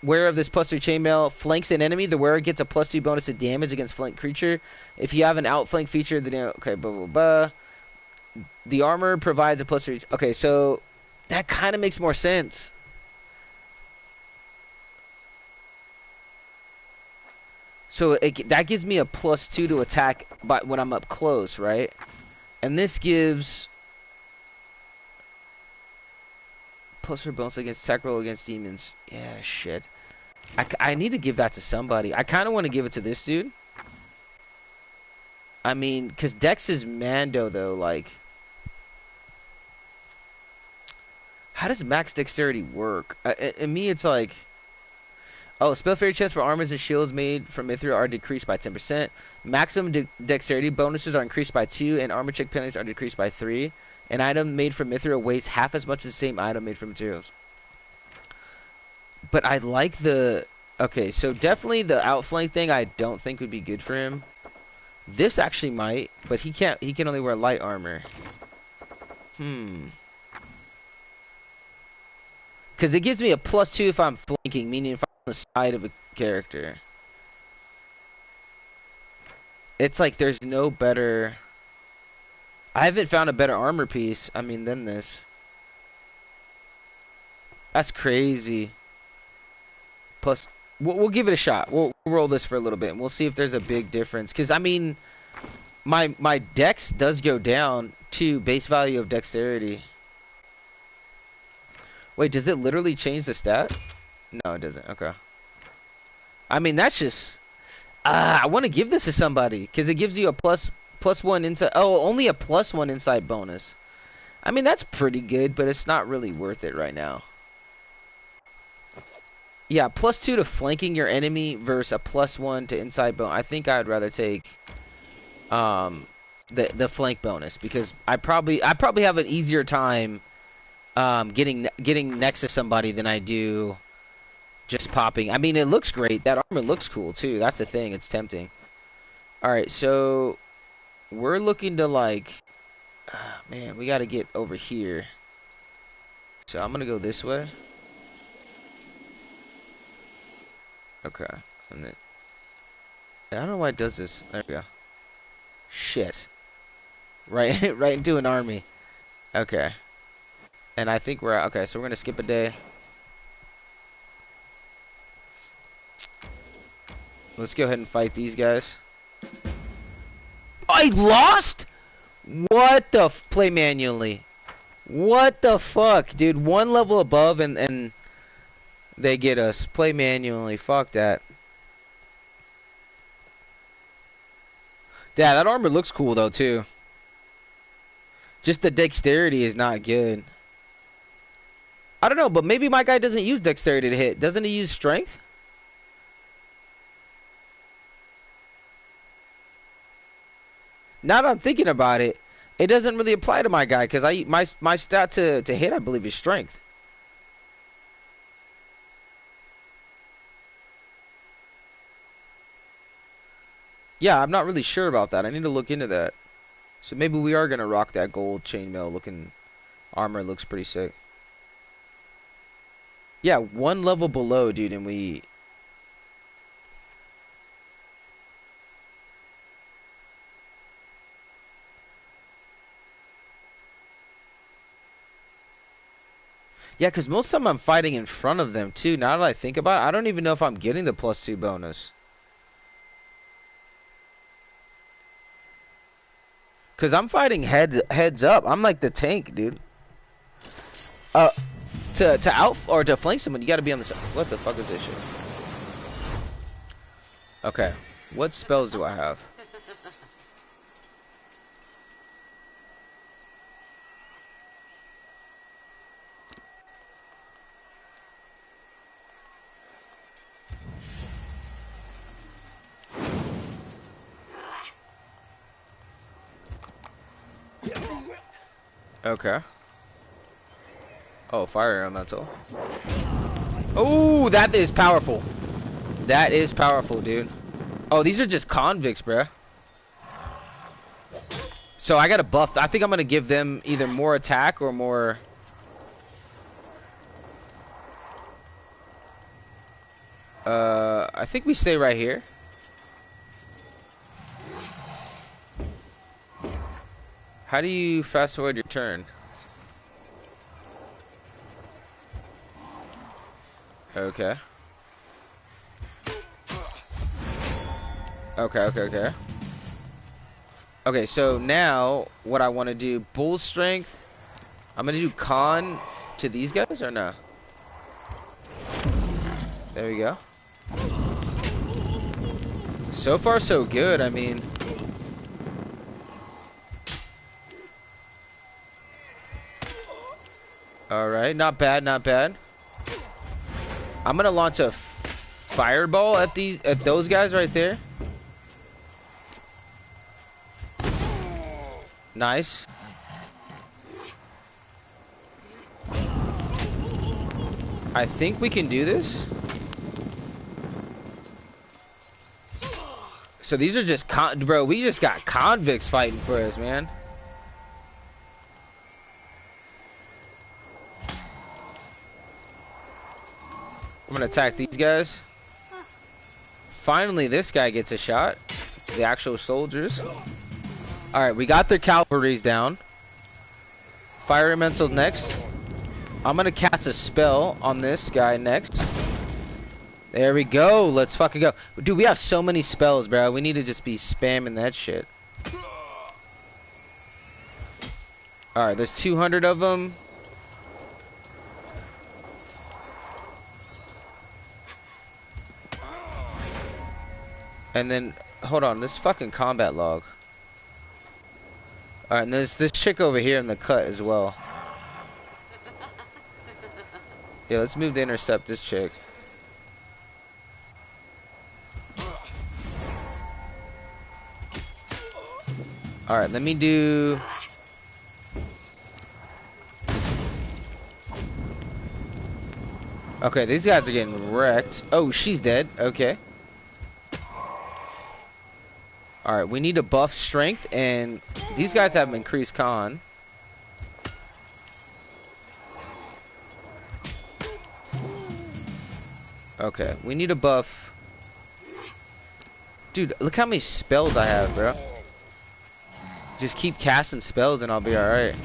wearer of this +3 chainmail flanks an enemy, the wearer gets a +2 bonus to damage against flank creature. If you have an outflank feature, then okay, blah blah blah. The armor provides a +3. Okay, so that kind of makes more sense. So that gives me a +2 to attack when I'm up close, right? And this gives +4 bonus against attack roll against demons. Yeah, shit. I need to give that to somebody. I kind of want to give it to this dude. I mean, because Dex is Mando, though. Like, how does max dexterity work? In me, it's like, oh, spell fairy chests for armors and shields made from mithril are decreased by 10%. Maximum dexterity bonuses are increased by 2, and armor check penalties are decreased by 3. An item made from mithril weighs half as much as the same item made from materials. But I like the... Okay, so definitely the outflank thing I don't think would be good for him. This actually might, but he can't. He can only wear light armor. Because it gives me a +2 if I'm flanking, meaning if I'm on the side of a character. It's like there's no better... I haven't found a better armor piece, I mean, than this. That's crazy. Plus, we'll give it a shot. We'll roll this for a little bit, and we'll see if there's a big difference. Because, I mean, my dex does go down to base value of dexterity. Wait, does it literally change the stat? No, it doesn't. Okay. I mean, that's just... I want to give this to somebody, because it gives you a +1 inside... Oh, only a +1 inside bonus. I mean, that's pretty good, but it's not really worth it right now. Yeah, +2 to flanking your enemy versus a +1 to inside bonus. I think I'd rather take the flank bonus, because I probably have an easier time getting next to somebody than I do just popping. I mean, it looks great. That armor looks cool too. That's the thing. It's tempting. All right, so we're looking to like, man, we got to get over here. So I'm gonna go this way. Okay, and then I don't know why it does this. There we go. Shit. Right, right into an army. Okay. And I think we're okay. So we're gonna skip a day. Let's go ahead and fight these guys. I lost. What the play manually? What the fuck, dude? One level above and they get us. Play manually. Fuck that. Yeah, that armor looks cool though too. Just the dexterity is not good. I don't know, but maybe my guy doesn't use dexterity to hit. Doesn't he use strength? Now that I'm thinking about it, it doesn't really apply to my guy because my stat to hit I believe is strength. Yeah, I'm not really sure about that. I need to look into that. So maybe we are gonna rock that gold chainmail looking armor. Looks pretty sick. Yeah, one level below, dude, and we. Yeah, because most of the time I'm fighting in front of them too. Now that I think about it, I don't even know if I'm getting the +2 bonus. Because I'm fighting heads up. I'm like the tank, dude. To out or to flank someone, you got to be on the side. What the fuck is this shit? Okay, what spells do I have? Okay. Oh, fire elemental. Oh, that is powerful. That is powerful, dude. Oh, these are just convicts, bruh. So I got to buff. I think I'm going to give them either more attack or more... I think we stay right here. How do you fast forward your turn? Okay. Okay. Okay, so now what I want to do, bull strength. I'm going to do con to these guys or no? There we go. So far so good, I mean. Alright, not bad, not bad. I'm gonna launch a fireball at those guys right there. Nice. I think we can do this. So these are just bro, we just got convicts fighting for us, man. I'm gonna attack these guys. Finally, this guy gets a shot. The actual soldiers. Alright, we got their cavalries down. Fire elemental next. I'm gonna cast a spell on this guy next. There we go. Let's fucking go. Dude, we have so many spells, bro. We need to just be spamming that shit. Alright, there's 200 of them. And then, hold on, this fucking combat log. Alright, and there's this chick over here in the cut as well. Yeah, let's move to intercept this chick. Alright, let me do... Okay, these guys are getting wrecked. Oh, she's dead. Okay. Alright, we need to buff strength, and these guys have increased con. Okay, we need to buff. Dude, look how many spells I have, bro. Just keep casting spells and I'll be alright.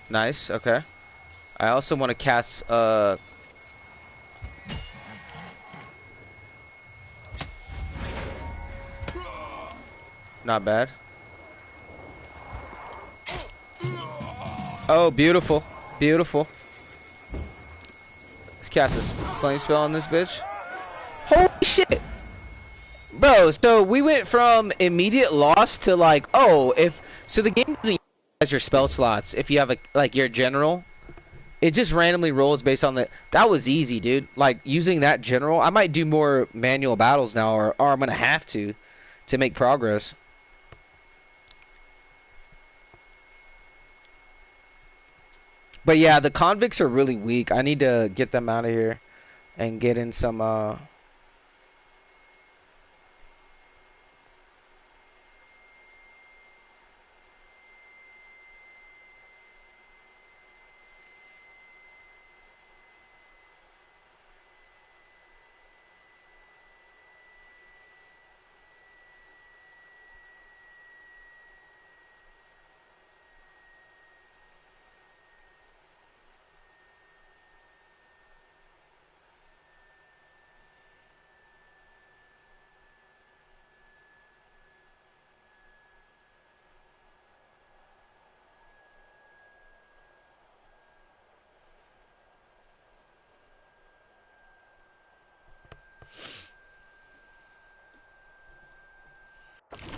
Nice, okay. I also want to cast, Not bad. Oh, beautiful. Beautiful. Let's cast a flame spell on this bitch. Holy shit! Bro, so we went from immediate loss to like, oh, if... So the game doesn't use your spell slots if you have, a, like, your general. It just randomly rolls based on the... That was easy, dude. Like, using that general, I might do more manual battles now, or I'm gonna have to make progress. But yeah, the convicts are really weak. I need to get them out of here and get in some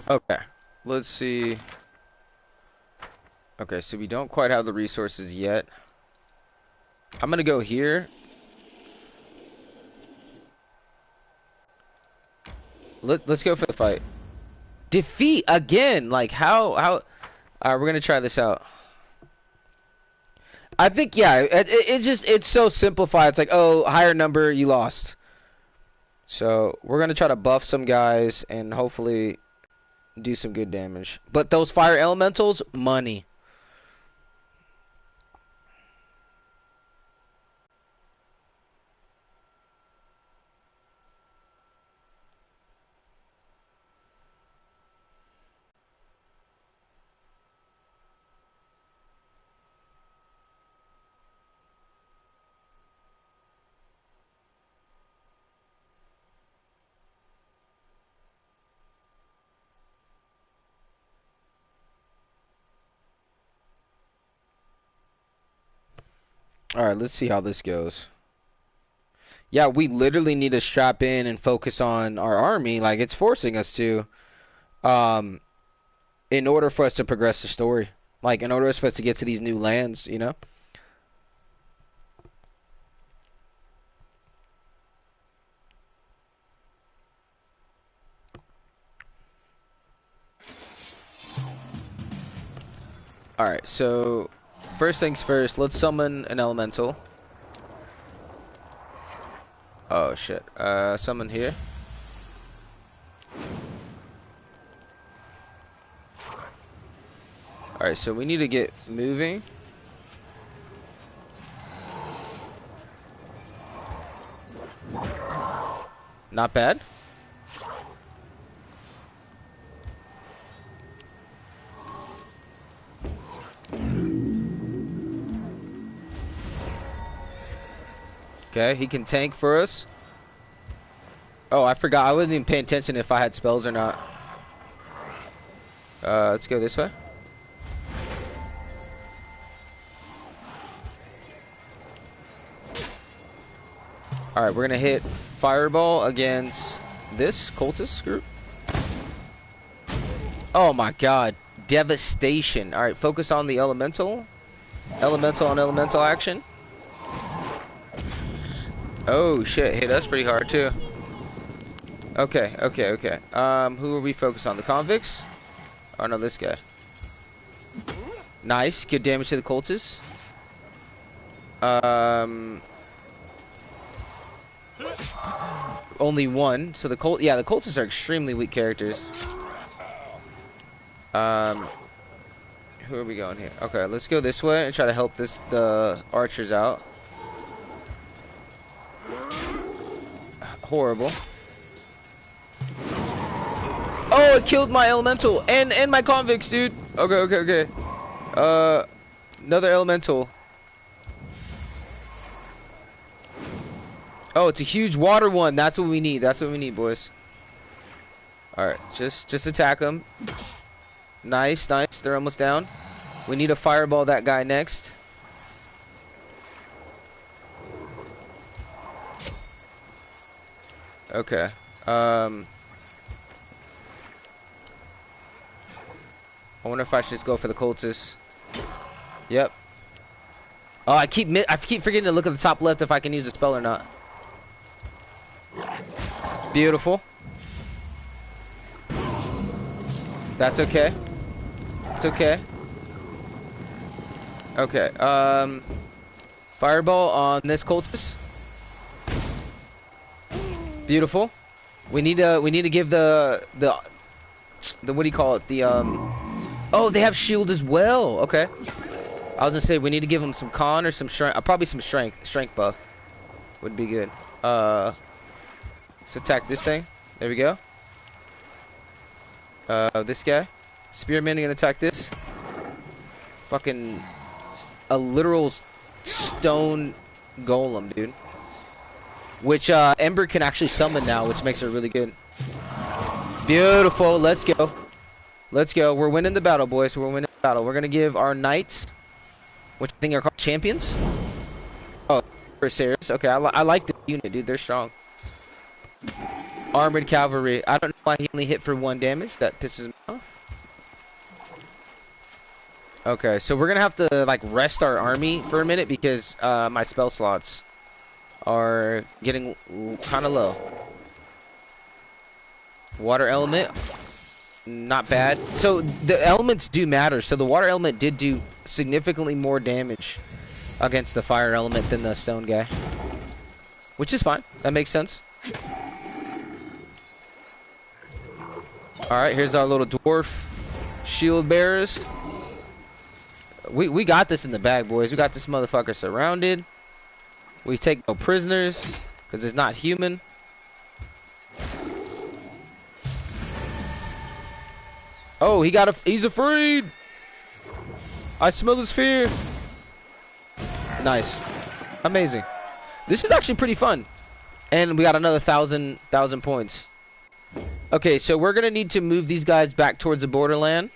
Okay, let's see. Okay, so we don't quite have the resources yet. I'm gonna go here. Let's go for the fight. Defeat again. Like how? All right, we're gonna try this out. I think yeah. It's so simplified. It's like, oh, higher number, you lost. So we're gonna try to buff some guys and hopefully do some good damage. But those fire elementals, money. Alright, let's see how this goes. Yeah, we literally need to strap in and focus on our army. Like, it's forcing us to. In order for us to progress the story. Like, in order for us to get to these new lands, you know? Alright, so... First things first, let's summon an elemental. Oh shit. Summon here. Alright, so we need to get moving. Not bad. Okay, he can tank for us. Oh, I forgot. I wasn't even paying attention if I had spells or not. Let's go this way. Alright, we're gonna hit Fireball against this cultist group. Oh my god. Devastation. Alright, focus on the elemental. Elemental on elemental action. Oh shit, hit us pretty hard too. Okay. Who are we focused on? The convicts? Oh no, this guy. Nice, good damage to the cultists. Only one. So the cultists are extremely weak characters. Who are we going here? Okay, let's go this way and try to help the archers out. Horrible. Oh, it killed my elemental and my convicts, dude. Okay. Another elemental. Oh, it's a huge water one. That's what we need. That's what we need, boys. Alright, just attack them. Nice, nice. They're almost down. We need to fireball that guy next. Okay. I wonder if I should just go for the cultists. Yep. Oh, I keep forgetting to look at the top left if I can use a spell or not. Beautiful. That's okay. It's okay. Okay. Fireball on this cultist. Beautiful. We need to give the what do you call it? The oh, they have shield as well. Okay. I was gonna say we need to give them some con or some strength. Probably some strength buff would be good. Let's attack this thing. There we go. This guy. Spearman gonna attack this. Fucking a literal stone golem, dude. Which Ember can actually summon now, which makes her really good. Beautiful. Let's go. Let's go. We're winning the battle, boys. We're winning the battle. We're gonna give our knights, which I think are called champions. Oh, Corsairs. Okay, I like the unit, dude. They're strong. Armored cavalry. I don't know why he only hit for 1 damage. That pisses me off. Okay, so we're gonna have to like rest our army for a minute because my spell slots are getting kind of low. Water element, not bad. So the elements do matter. So the water element did do significantly more damage against the fire element than the stone guy, which is fine. That makes sense. All right, here's our little dwarf shield bearers. We got this in the bag, boys. We got this motherfucker surrounded. We take no prisoners because it's not human. Oh, he's afraid. I smell his fear. Nice. Amazing. This is actually pretty fun. And we got another 1,000 points. Okay, so we're going to need to move these guys back towards the borderland.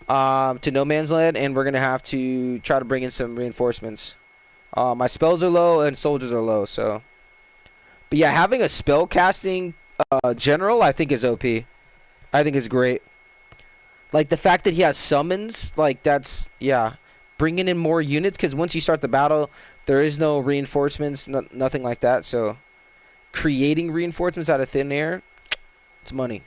To no man's land, and we're going to have to try to bring in some reinforcements. My spells are low and soldiers are low, so. But yeah, having a spell casting general, I think is OP. I think is great. Like the fact that he has summons, like that's, yeah. Bringing in more units, because once you start the battle, there is no reinforcements, nothing like that. So creating reinforcements out of thin air, it's money.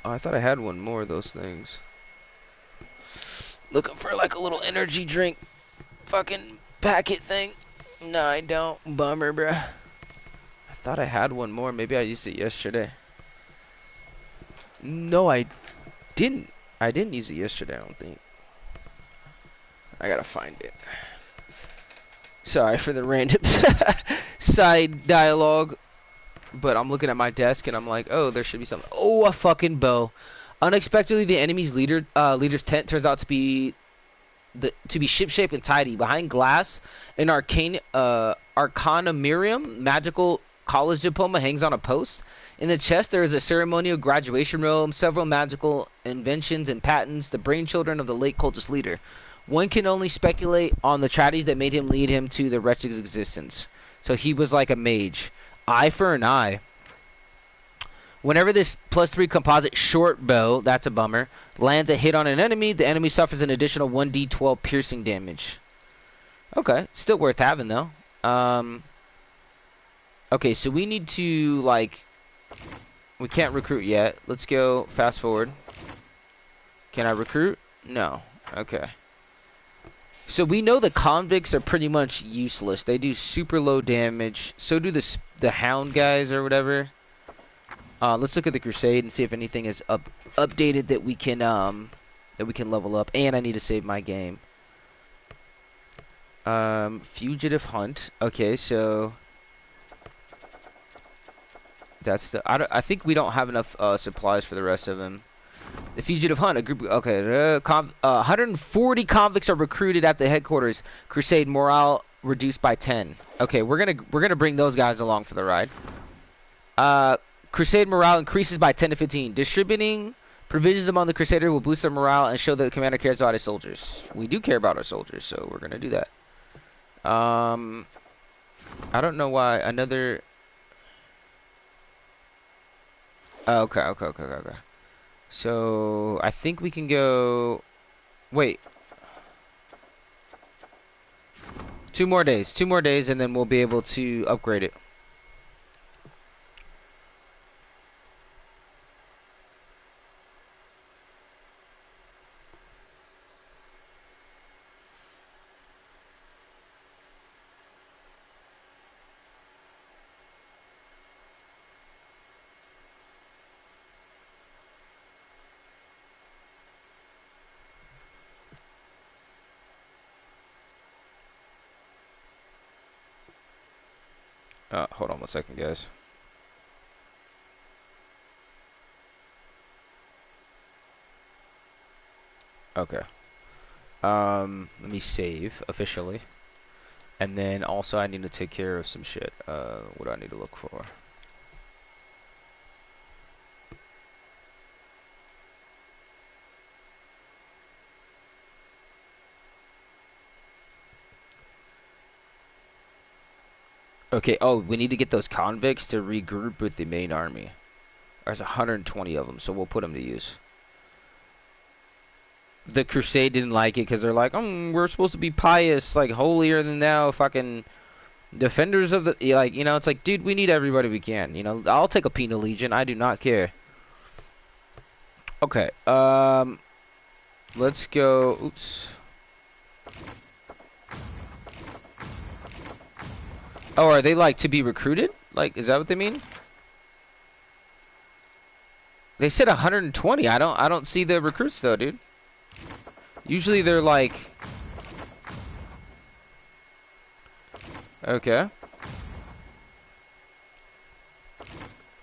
I thought I had one more of those things. Looking for like a little energy drink fucking packet thing. No, I don't. Bummer, bruh. I thought I had one more. Maybe I used it yesterday. No, I didn't. I didn't use it yesterday, I don't think. I gotta find it. Sorry for the random side dialogue. But I'm looking at my desk and I'm like, oh, there should be something. Oh, a fucking bow. Unexpectedly, the enemy's leader's tent turns out to be ship-shaped and tidy. Behind glass, an Arcanumerium magical college diploma hangs on a post. In the chest, there is a ceremonial graduation robe, several magical inventions and patents, the brainchildren of the late cultist leader. One can only speculate on the tragedies that made him lead him to the wretched existence. So he was like a mage. Eye for an eye. Whenever this +3 composite short bow, that's a bummer, lands a hit on an enemy, the enemy suffers an additional 1d12 piercing damage. Okay, still worth having though. Okay, so we need to like, we can't recruit yet. Let's go fast forward. Can I recruit? No. Okay. So we know the convicts are pretty much useless. They do super low damage. So do the hound guys or whatever. Let's look at the crusade and see if anything is updated that we can level up. And I need to save my game. Fugitive hunt. Okay, so that's the. I think we don't have enough supplies for the rest of them. The fugitive hunt, a group. Okay, 140 convicts are recruited at the headquarters. Crusade morale reduced by 10. Okay, we're gonna bring those guys along for the ride. Crusade morale increases by 10 to 15. Distributing provisions among the Crusader will boost their morale and show that the commander cares about his soldiers. We do care about our soldiers, so we're gonna do that. I don't know why another. Okay. So I think we can go. Wait. 2 more days, and then we'll be able to upgrade it. Hold on 1 second, guys. Okay. Let me save officially. And then also I need to take care of some shit. What do I need to look for? Okay, oh, we need to get those convicts to regroup with the main army. There's 120 of them, so we'll put them to use. The Crusade didn't like it because they're like, we're supposed to be pious, like holier than thou, fucking defenders of the, like, you know, it's like, dude, we need everybody we can. You know, I'll take a penal legion. I do not care. Okay, let's go. Oops. Oh, are they like to be recruited? Like, is that what they mean? They said 120. I don't see the recruits though, dude. Usually they're like, okay.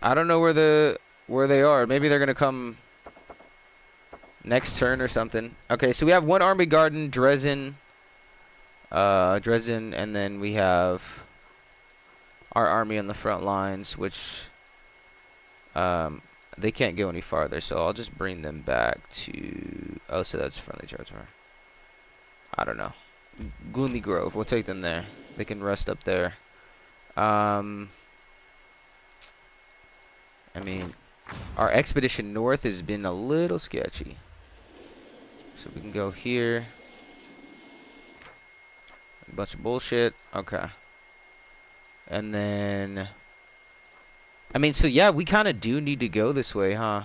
I don't know where they are. Maybe they're gonna come next turn or something. Okay, so we have 1 army garden, Dresden, and then we have our army on the front lines, which they can't go any farther, so I'll just bring them back to. Oh, so that's friendly territory. I don't know. Gloomy Grove. We'll take them there. They can rest up there. I mean, our expedition north has been a little sketchy. So we can go here. A bunch of bullshit. Okay. And then, I mean, so yeah, we kind of do need to go this way, huh?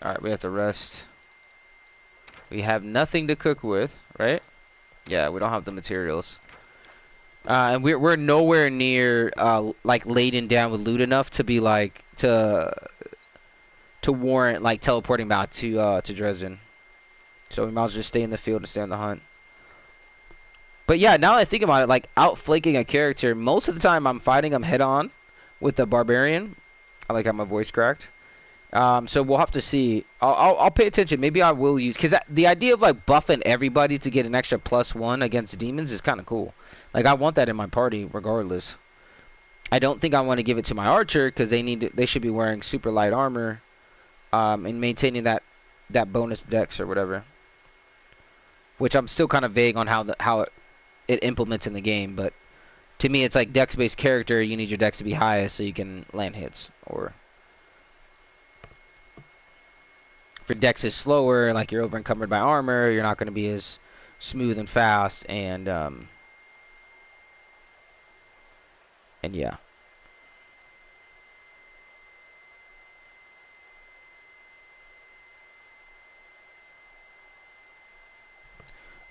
Alright, we have to rest. We have nothing to cook with, right? Yeah, we don't have the materials. And we're nowhere near like laden down with loot enough to be like to warrant like teleporting back to Dresden. So we might as well just stay in the field and stay on the hunt. But yeah, now that I think about it, like outflanking a character, most of the time I'm fighting them head on with the barbarian. I like how my voice cracked. So we'll have to see. I'll pay attention. Maybe I will use, because the idea of like buffing everybody to get an extra +1 against demons is kind of cool. Like I want that in my party regardless. I don't think I want to give it to my archer because they should be wearing super light armor, and maintaining that bonus dex or whatever. Which I'm still kind of vague on how it implements in the game, but to me it's like dex based character. You need your dex to be highest so you can land hits, or if your dex is slower, like you're over encumbered by armor, you're not going to be as smooth and fast, and yeah.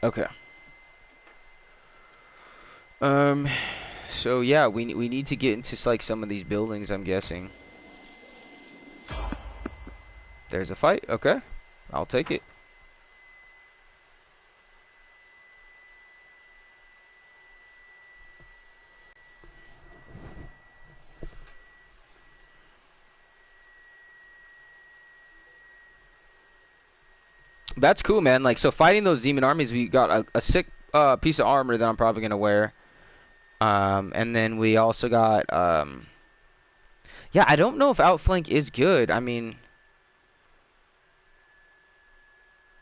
Okay. So yeah, we need to get into like some of these buildings, I'm guessing. There's a fight. Okay. I'll take it. That's cool, man. Like, so fighting those demon armies, we got a sick piece of armor that I'm probably gonna wear. And then we also got yeah, I don't know if outflank is good. I mean,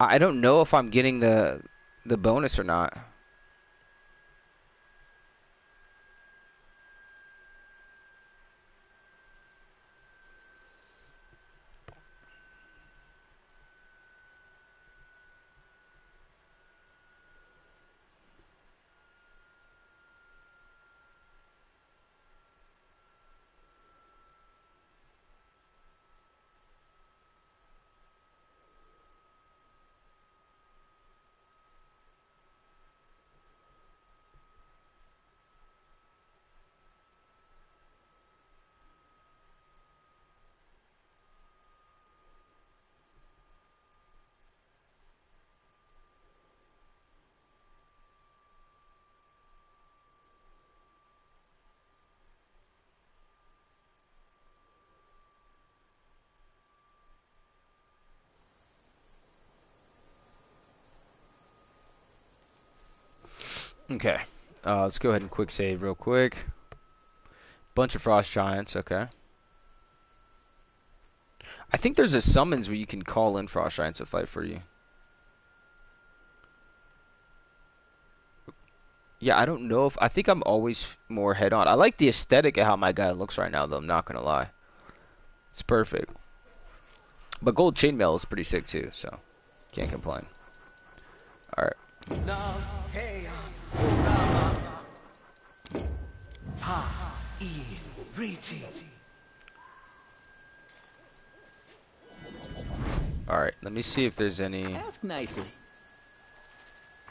I don't know if I'm getting the bonus or not. Okay. Let's go ahead and quick save real quick. Bunch of frost giants, okay. I think there's a summons where you can call in frost giants to fight for you. Yeah, I don't know if... I think I'm always more head-on. I like the aesthetic of how my guy looks right now, though. I'm not going to lie. It's perfect. But gold chainmail is pretty sick, too, so... Can't complain. Alright. Alright, let me see if there's any... Ask nicely.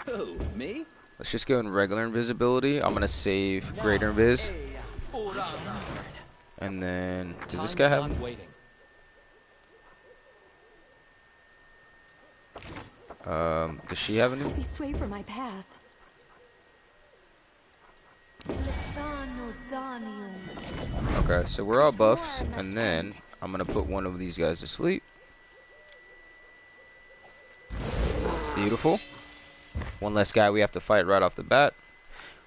Who, me? Let's just go in regular invisibility. I'm gonna save greater invis. And then... Does this guy have... Does she have any? Be sway from my path. Okay, so we're all buffs, and then I'm gonna put one of these guys to sleep. Beautiful. One less guy we have to fight right off the bat.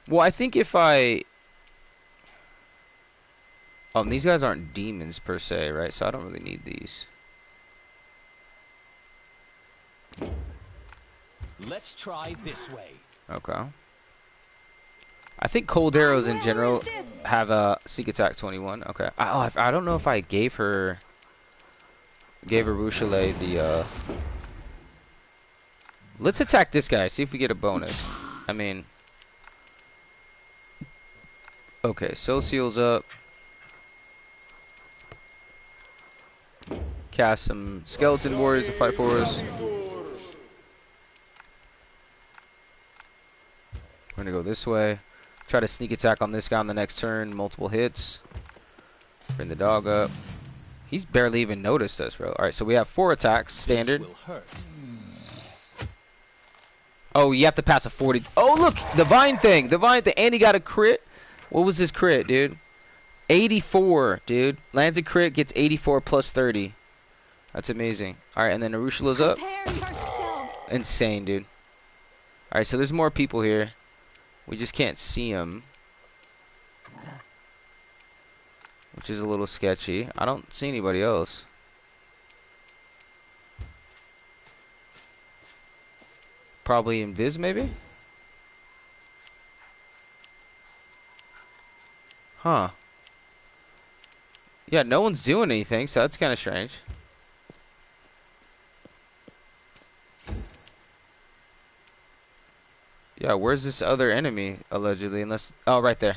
Well, I think if I... Oh, and these guys aren't demons per se, right? So I don't really need these. Let's try this way. Okay. I think cold arrows in general have a sneak attack 21. Okay. I don't know if I gave her Rochelet the Let's attack this guy, see if we get a bonus. I mean, okay, Soul Seal's up. Cast some skeleton warriors to fight for us. We're gonna go this way. Try to sneak attack on this guy on the next turn. Multiple hits. Bring the dog up. He's barely even noticed us, bro. Alright, so we have 4 attacks, standard. Oh, you have to pass a 40. Oh, look! Divine thing! Divine thing! And he got a crit. What was his crit, dude? 84, dude. Lands a crit, gets 84 plus 30. That's amazing. Alright, and then Arushula's up. Insane, dude. Alright, so there's more people here. We just can't see them. Which is a little sketchy. I don't see anybody else. Probably invis, maybe? Huh. Yeah, no one's doing anything, so that's kind of strange. Yeah, where's this other enemy, allegedly? Unless... Oh, right there.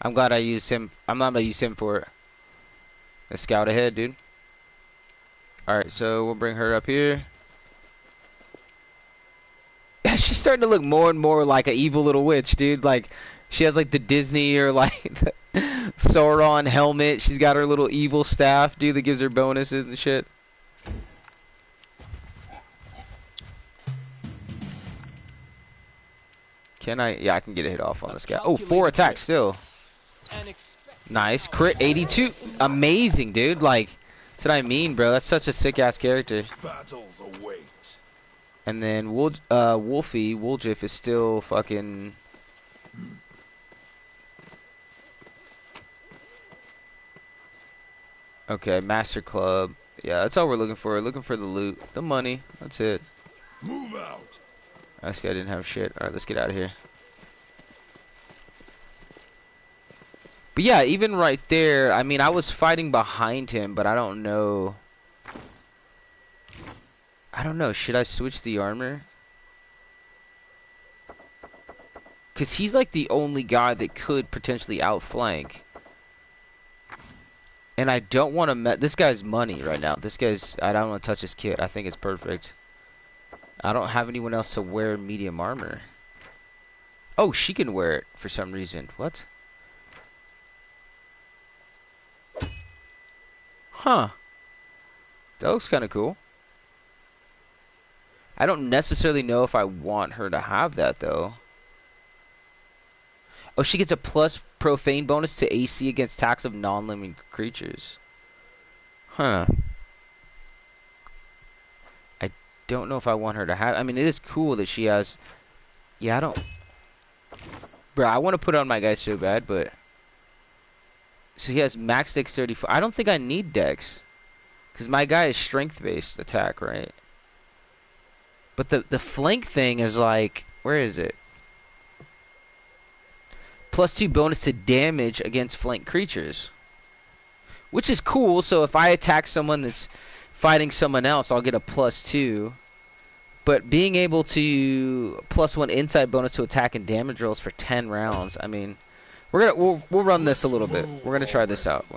I'm glad I used him. I'm not gonna use him for it. A scout ahead, dude. Alright, so we'll bring her up here. She's starting to look more and more like an evil little witch, dude. Like, she has like the Disney or like the Sauron helmet. She's got her little evil staff, dude, that gives her bonuses and shit. Can I? Yeah, I can get a hit off on this guy. Oh, 4 attacks still. Nice. Crit 82. Amazing, dude. Like, that's what I mean, bro. That's such a sick-ass character. Battles await. And then Woljiff is still fucking. Okay, Master Club. Yeah, that's all we're looking for. We're looking for the loot, the money. That's it. Move out. This guy didn't have shit. All right, let's get out of here. But yeah, even right there, I mean, I was fighting behind him, but I don't know. Should I switch the armor? Because he's like the only guy that could potentially outflank. And I don't want to this guy's money right now. I don't want to touch his kit. I think it's perfect. I don't have anyone else to wear medium armor. Oh, she can wear it for some reason. What? Huh. That looks kind of cool. I don't necessarily know if I want her to have that, though. Oh, she gets a plus profane bonus to AC against attacks of non-living creatures. Huh. I don't know if I want her to have... I mean, it is cool that she has... Yeah, I don't... Bro, I want to put it on my guy so bad, but... So he has max dex 34. I don't think I need dex. Because my guy is strength-based attack, right? But the flank thing is like... Where is it? +2 bonus to damage against flank creatures. Which is cool, so if I attack someone that's fighting someone else, I'll get a +2. But being able to +1 inside bonus to attack and damage rolls for 10 rounds, I mean... We'll run this a little bit. We're gonna try this out.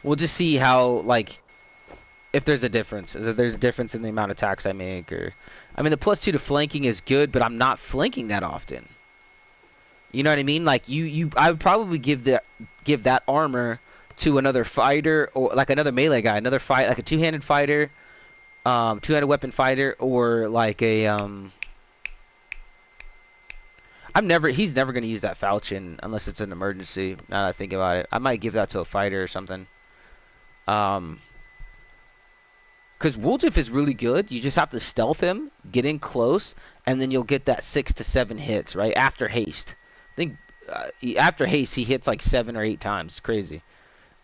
We'll just see how, like... If there's a difference. If there's a difference in the amount of attacks I make, or... I mean, the +2 to flanking is good, but I'm not flanking that often. You know what I mean? Like I would probably give that armor to another fighter, or like another melee guy, like a two-handed fighter, two-handed weapon fighter, or like a he's never gonna use that falchion unless it's an emergency. Now that I think about it, I might give that to a fighter or something. Because Woljiff is really good. You just have to stealth him, get in close, and then you'll get that 6 to 7 hits right after haste. I think after haste he hits like 7 or 8 times. It's crazy.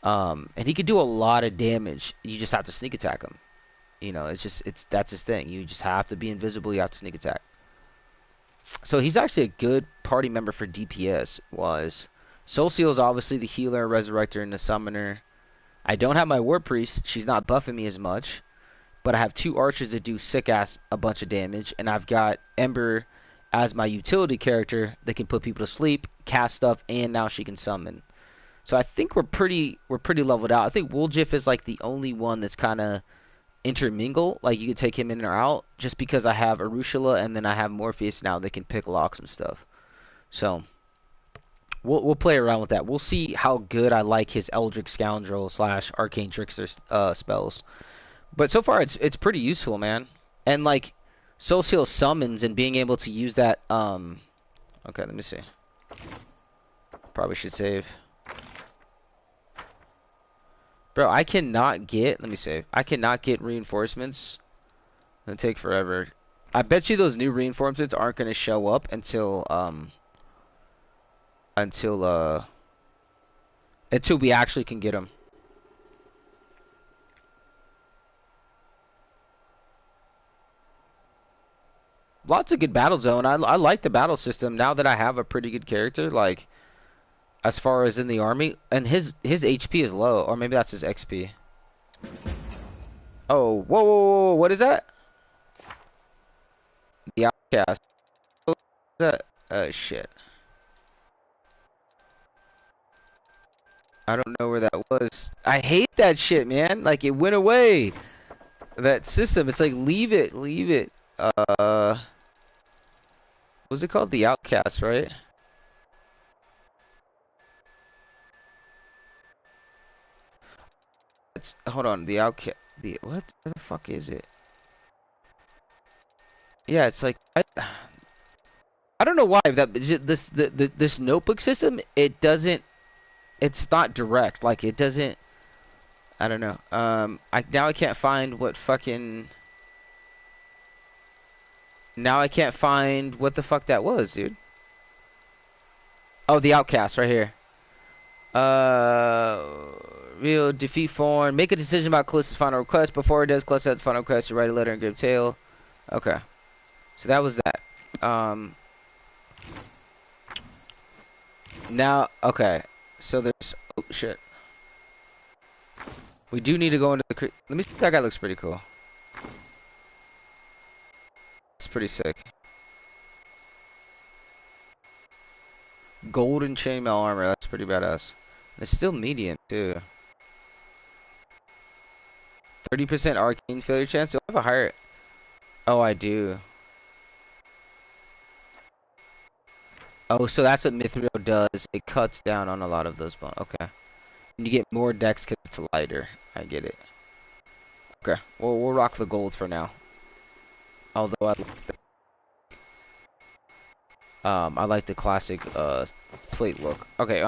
And he could do a lot of damage. You just have to sneak attack him. You know, that's his thing. You just have to be invisible. You have to sneak attack. So he's actually a good party member for DPS. Soul Seal is obviously the healer, resurrector, and the summoner. I don't have my war priest. She's not buffing me as much. But I have 2 archers that do sick-ass a bunch of damage. And I've got Ember as my utility character that can put people to sleep, cast stuff, and now she can summon. So I think we're pretty leveled out. I think Woljiff is like the only one that's kind of intermingle. Like you could take him in or out, just because I have Arushula and then I have Morpheus now that can pick locks and stuff. So we'll play around with that. We'll see how good I like his Eldritch Scoundrel / Arcane Trickster spells. But so far it's pretty useful, man. And like Soul Seal summons and being able to use that okay, let me see. Probably should save. Bro, I cannot get, let me save. I cannot get reinforcements. It'll take forever. I bet you those new reinforcements aren't going to show up until we actually can get them. Lots of good battle zone. I like the battle system now that I have a pretty good character, like as far as in the army, and his HP is low, or maybe that's his XP. Oh, whoa, what is that? The outcast. What is that? Oh shit. I don't know where that was. I hate that shit, man. Like it went away. That system. It's like leave it. What's it called? The Outcast, right? Hold on. The Outcast. What? Where the fuck is it? Yeah, it's like I don't know why this notebook system, it's not direct. Like it doesn't. I don't know. Now I can't find what fucking. Now I can't find what the fuck that was, dude. Oh, the outcast right here. Real defeat form. Make a decision about Callista's final request. Before it does, Callista has the final request to write a letter and give tail. Okay. So that was that. Now, okay. So there's... Oh, shit. We do need to go into the... Let me see if that guy looks pretty cool. It's pretty sick. Golden chainmail armor. That's pretty badass. And it's still medium, too. 30% arcane failure chance. Do I have a higher... Oh, I do. Oh, so that's what Mithril does. It cuts down on a lot of those bones. Okay. And you get more dex because it's lighter. I get it. Okay. Well, we'll rock the gold for now. Although I like the classic plate look. Okay.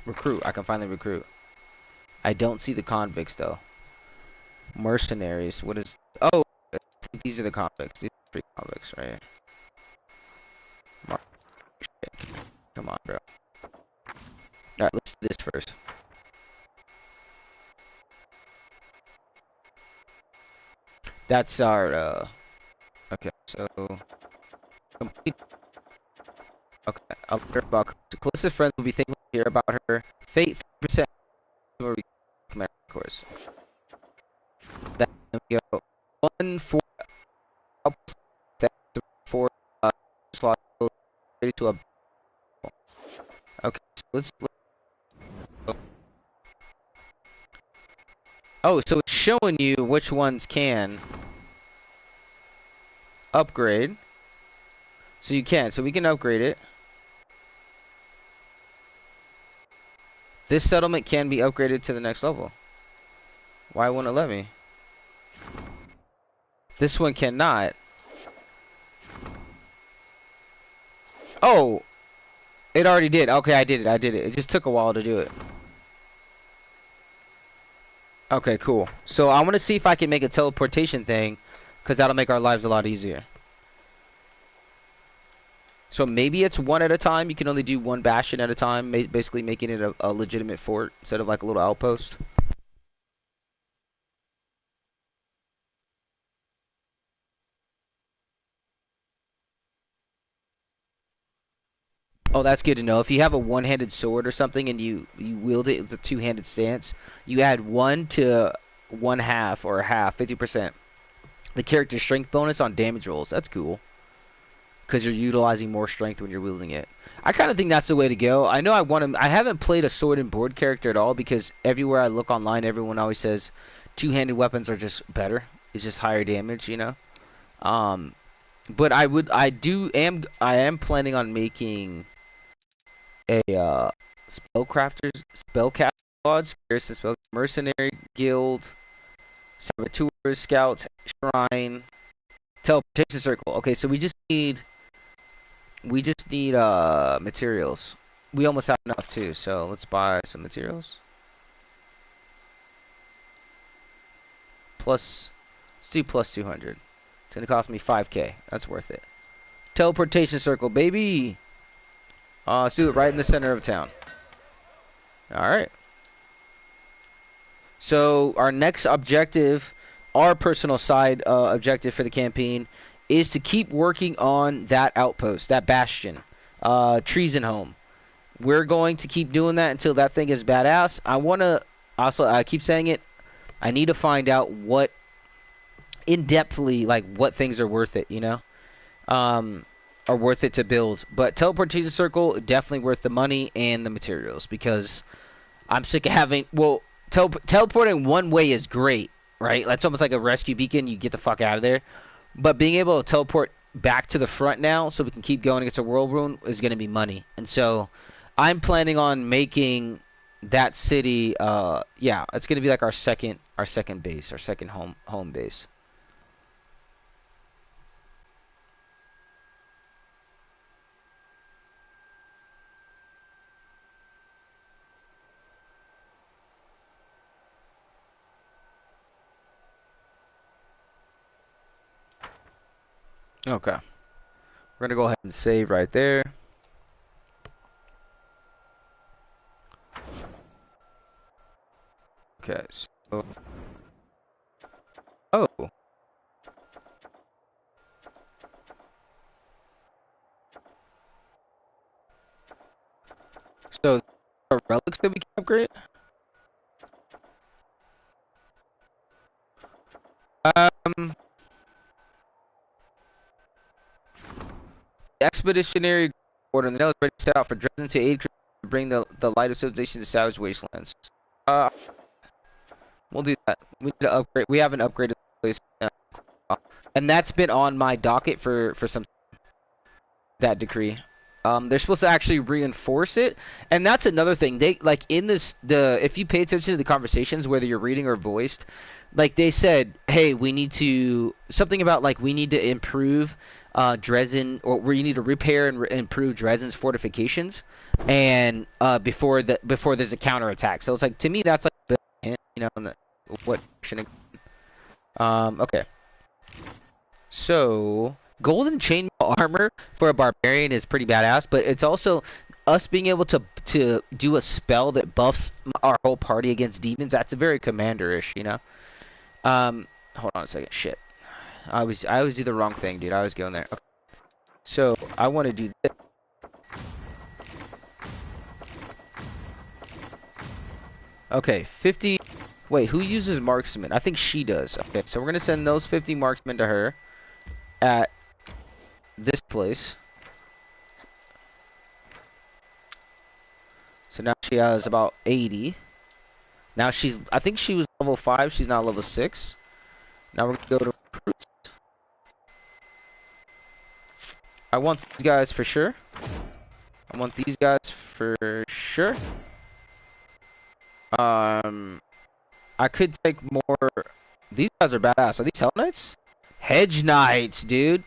Recruit. I can finally recruit. I don't see the convicts though. Mercenaries. What is? Oh, I think these are the convicts. These are free convicts, right here. Come on, bro. Alright, let's do this first. That's our, okay, so... Complete... Okay, I'll hear about... Closest friends will be thinking here about her. Fate, 50% will be... Of course. Then we go... 1 for... 4... slot... 32 a... Okay, so let's... Oh, so it's showing you which ones can upgrade. So you can. So we can upgrade it. This settlement can be upgraded to the next level. Why won't it let me? This one cannot. Oh! It already did. Okay, I did it. I did it. It just took a while to do it. Okay, cool. So I want to see if I can make a teleportation thing, because that'll make our lives a lot easier. So maybe it's one at a time. You can only do one bastion at a time, basically making it a legitimate fort instead of like a little outpost. Oh, that's good to know. If you have a one-handed sword or something and you wield it with a two-handed stance, you add 1 to 1/2 or a half, 50%. The character's strength bonus on damage rolls. That's cool. Because you're utilizing more strength when you're wielding it. I kind of think that's the way to go. I know I haven't played a sword and board character at all because everywhere I look online, everyone always says two-handed weapons are just better. It's just higher damage, you know. But I am planning on making a spellcaster lodge, mercenary guild, saboteurs, scouts, shrine, teleportation circle. Okay, so we just need materials. We almost have enough too, so let's buy some materials. Let's do plus 200. It's gonna cost me 5k. That's worth it. Teleportation circle, baby. Let's do it right in the center of town. Alright. So our next objective, our personal side objective for the campaign, is to keep working on that outpost, that bastion, treason home. We're going to keep doing that until that thing is badass. I want to also, I keep saying it, I need to find out what, in-depthly, like what things are worth it, you know? Are worth it to build. But teleportation circle, definitely worth the money and the materials because I'm sick of having, well, teleporting one way is great, right? That's almost like a rescue beacon. You get the fuck out of there. But being able to teleport back to the front now so we can keep going against a world wound is going to be money. And so I'm planning on making that city, yeah, it's going to be like our second base, our second home base. Okay. We're gonna go ahead and save right there. Okay, so... Oh. So, are relics that we can upgrade? The expeditionary order and the nail is ready to set out for Dresden to aid to bring the light of civilization to savage wastelands. Uh, we'll do that. We need to upgrade. We haven't upgraded the place, and that's been on my docket for some that decree. They're supposed to actually reinforce it, and that's another thing. They like in this if you pay attention to the conversations, whether you're reading or voiced, like they said, hey, we need to something about like we need to improve Dresden, or we need to repair and improve Dresden's fortifications, and before there's a counterattack. So it's like to me that's like you know what okay. So golden chainmail armor for a barbarian is pretty badass, but it's also us being able to do a spell that buffs our whole party against demons. That's very commander-ish, you know. Hold on a second. Shit, I always do the wrong thing, dude. I always go in there. Okay. So I want to do this. Okay, 50. Wait, who uses marksman? I think she does. Okay, so we're gonna send those 50 marksmen to her at this place. So now she has about 80. Now I think she was level 5, she's now level 6. Now we're gonna go to recruits. I want these guys for sure. I want these guys for sure. I could take more. These guys are badass. Are these Hell Knights? Hedge Knights, dude.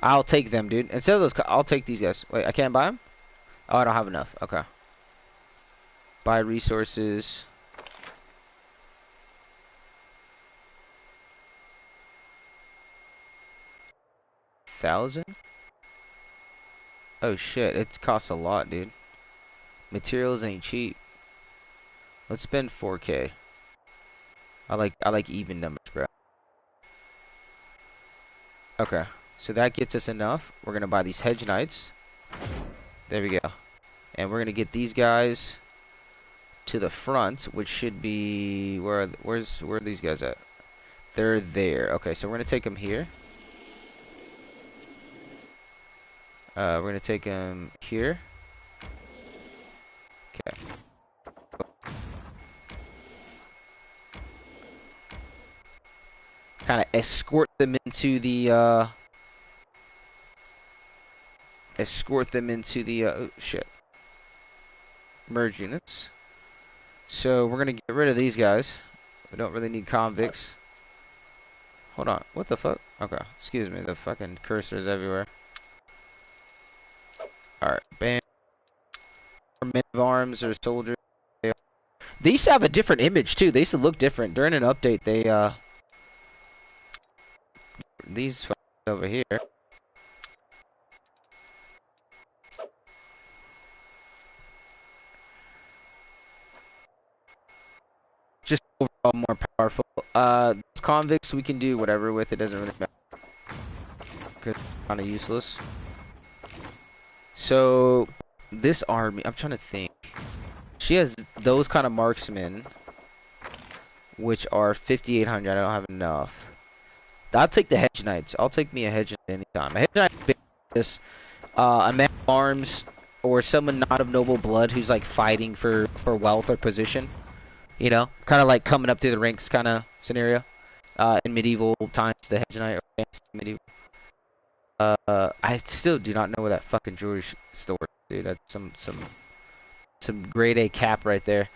I'll take them, dude. Instead of those, I'll take these guys. Wait, I can't buy them? Oh, I don't have enough. Okay. Buy resources. $1,000? Oh shit, it costs a lot, dude. Materials ain't cheap. Let's spend 4K. I like even numbers, bro. Okay, so that gets us enough. We're gonna buy these Hedge Knights. There we go. And we're gonna get these guys to the front, which should be where are these guys at? They're there. Okay, so we're gonna take them here. We're gonna take them here. Okay. Kind of escort them into the oh shit. Merge units. So we're gonna get rid of these guys. We don't really need convicts. Hold on. What the fuck? Okay. Excuse me. The fucking cursor is everywhere. Alright. Bam. Men of arms or soldiers. They used to have a different image too. They used to look different. During an update, they these over here. Just overall more powerful. These convicts we can do whatever with. It doesn't really matter. Cause kind of useless. So this army, I'm trying to think. She has those kind of marksmen, which are 5,800. I don't have enough. I'll take the Hedge Knights. I'll take me a Hedge Knight anytime. A Hedge Knight is a man of arms or someone not of noble blood who's like fighting for wealth or position. You know, kind of like coming up through the ranks kind of scenario. In medieval times, the Hedge Knight or fantasy medieval. I still do not know where that fucking jewelry store is, dude. That's some grade A cap right there.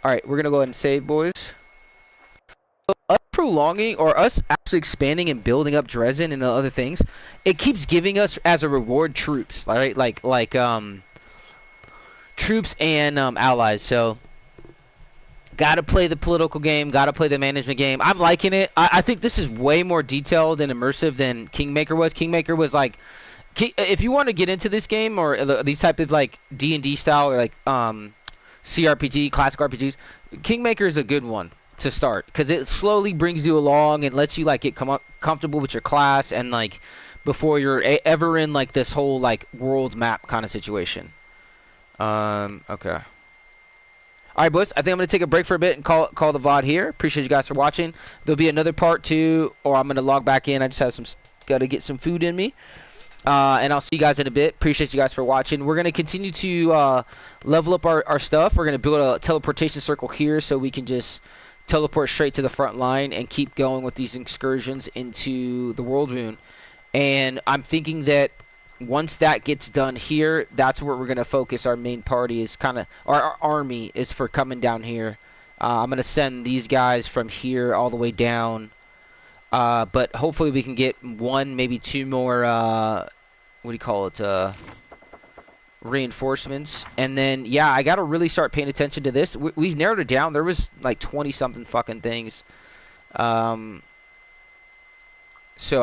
Alright, we're gonna go ahead and save, boys. So us prolonging, or us actually expanding and building up Dresden and other things, it keeps giving us as a reward troops, right? Like troops and allies. So Gotta play the political game. Gotta play the management game. I'm liking it. I think this is way more detailed and immersive than Kingmaker was. Kingmaker was like, if you want to get into this game or these type of like D&D style or like CRPG, classic RPGs, Kingmaker is a good one to start because it slowly brings you along and lets you like get comfortable with your class and like before you're ever in like this whole like world map kind of situation. Okay. All right, boys. I think I'm gonna take a break for a bit and call the VOD here. Appreciate you guys for watching. There'll be another part 2, or I'm gonna log back in. I just have gotta get some food in me. And I'll see you guys in a bit. Appreciate you guys for watching. We're going to continue to level up our stuff. We're going to build a teleportation circle here so we can just teleport straight to the front line and keep going with these excursions into the World Moon. And I'm thinking that once that gets done here, that's where we're going to focus our main party is kind of, our army is for coming down here. I'm going to send these guys from here all the way down. But hopefully we can get 1, maybe 2 more, what do you call it, reinforcements. And then, yeah, I got to really start paying attention to this. We've narrowed it down. There was like 20-something fucking things. So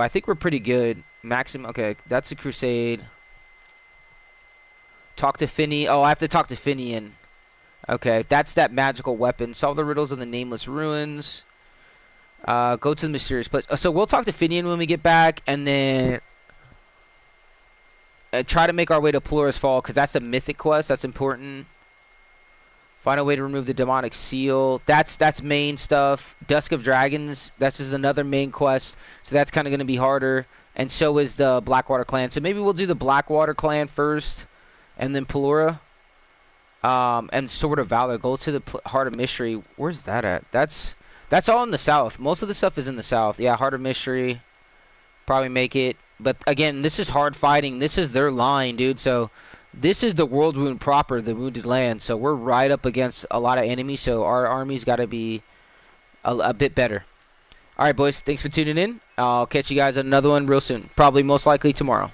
I think we're pretty good. Maximum, okay, that's a crusade. Talk to Finny. Oh, I have to talk to Finian. Okay, that's that magical weapon. Solve the riddles of the nameless ruins. Go to the mysterious place. So we'll talk to Finian when we get back, and then try to make our way to Plura's Fall, because that's a mythic quest. That's important. Find a way to remove the demonic seal. That's main stuff. Dusk of Dragons. That's just another main quest. So that's kind of going to be harder. And so is the Blackwater Clan. So maybe we'll do the Blackwater Clan first, and then Plura. And Sword of Valor. Go to the Heart of Mystery. Where's that at? That's all in the south. Most of the stuff is in the south. Yeah, Heart of Mystery. Probably make it. But again, this is hard fighting. This is their line, dude. So this is the World Wound proper, the Wounded Land. So we're right up against a lot of enemies. So our army's got to be a bit better. All right, boys. Thanks for tuning in. I'll catch you guys on another one real soon. Probably most likely tomorrow.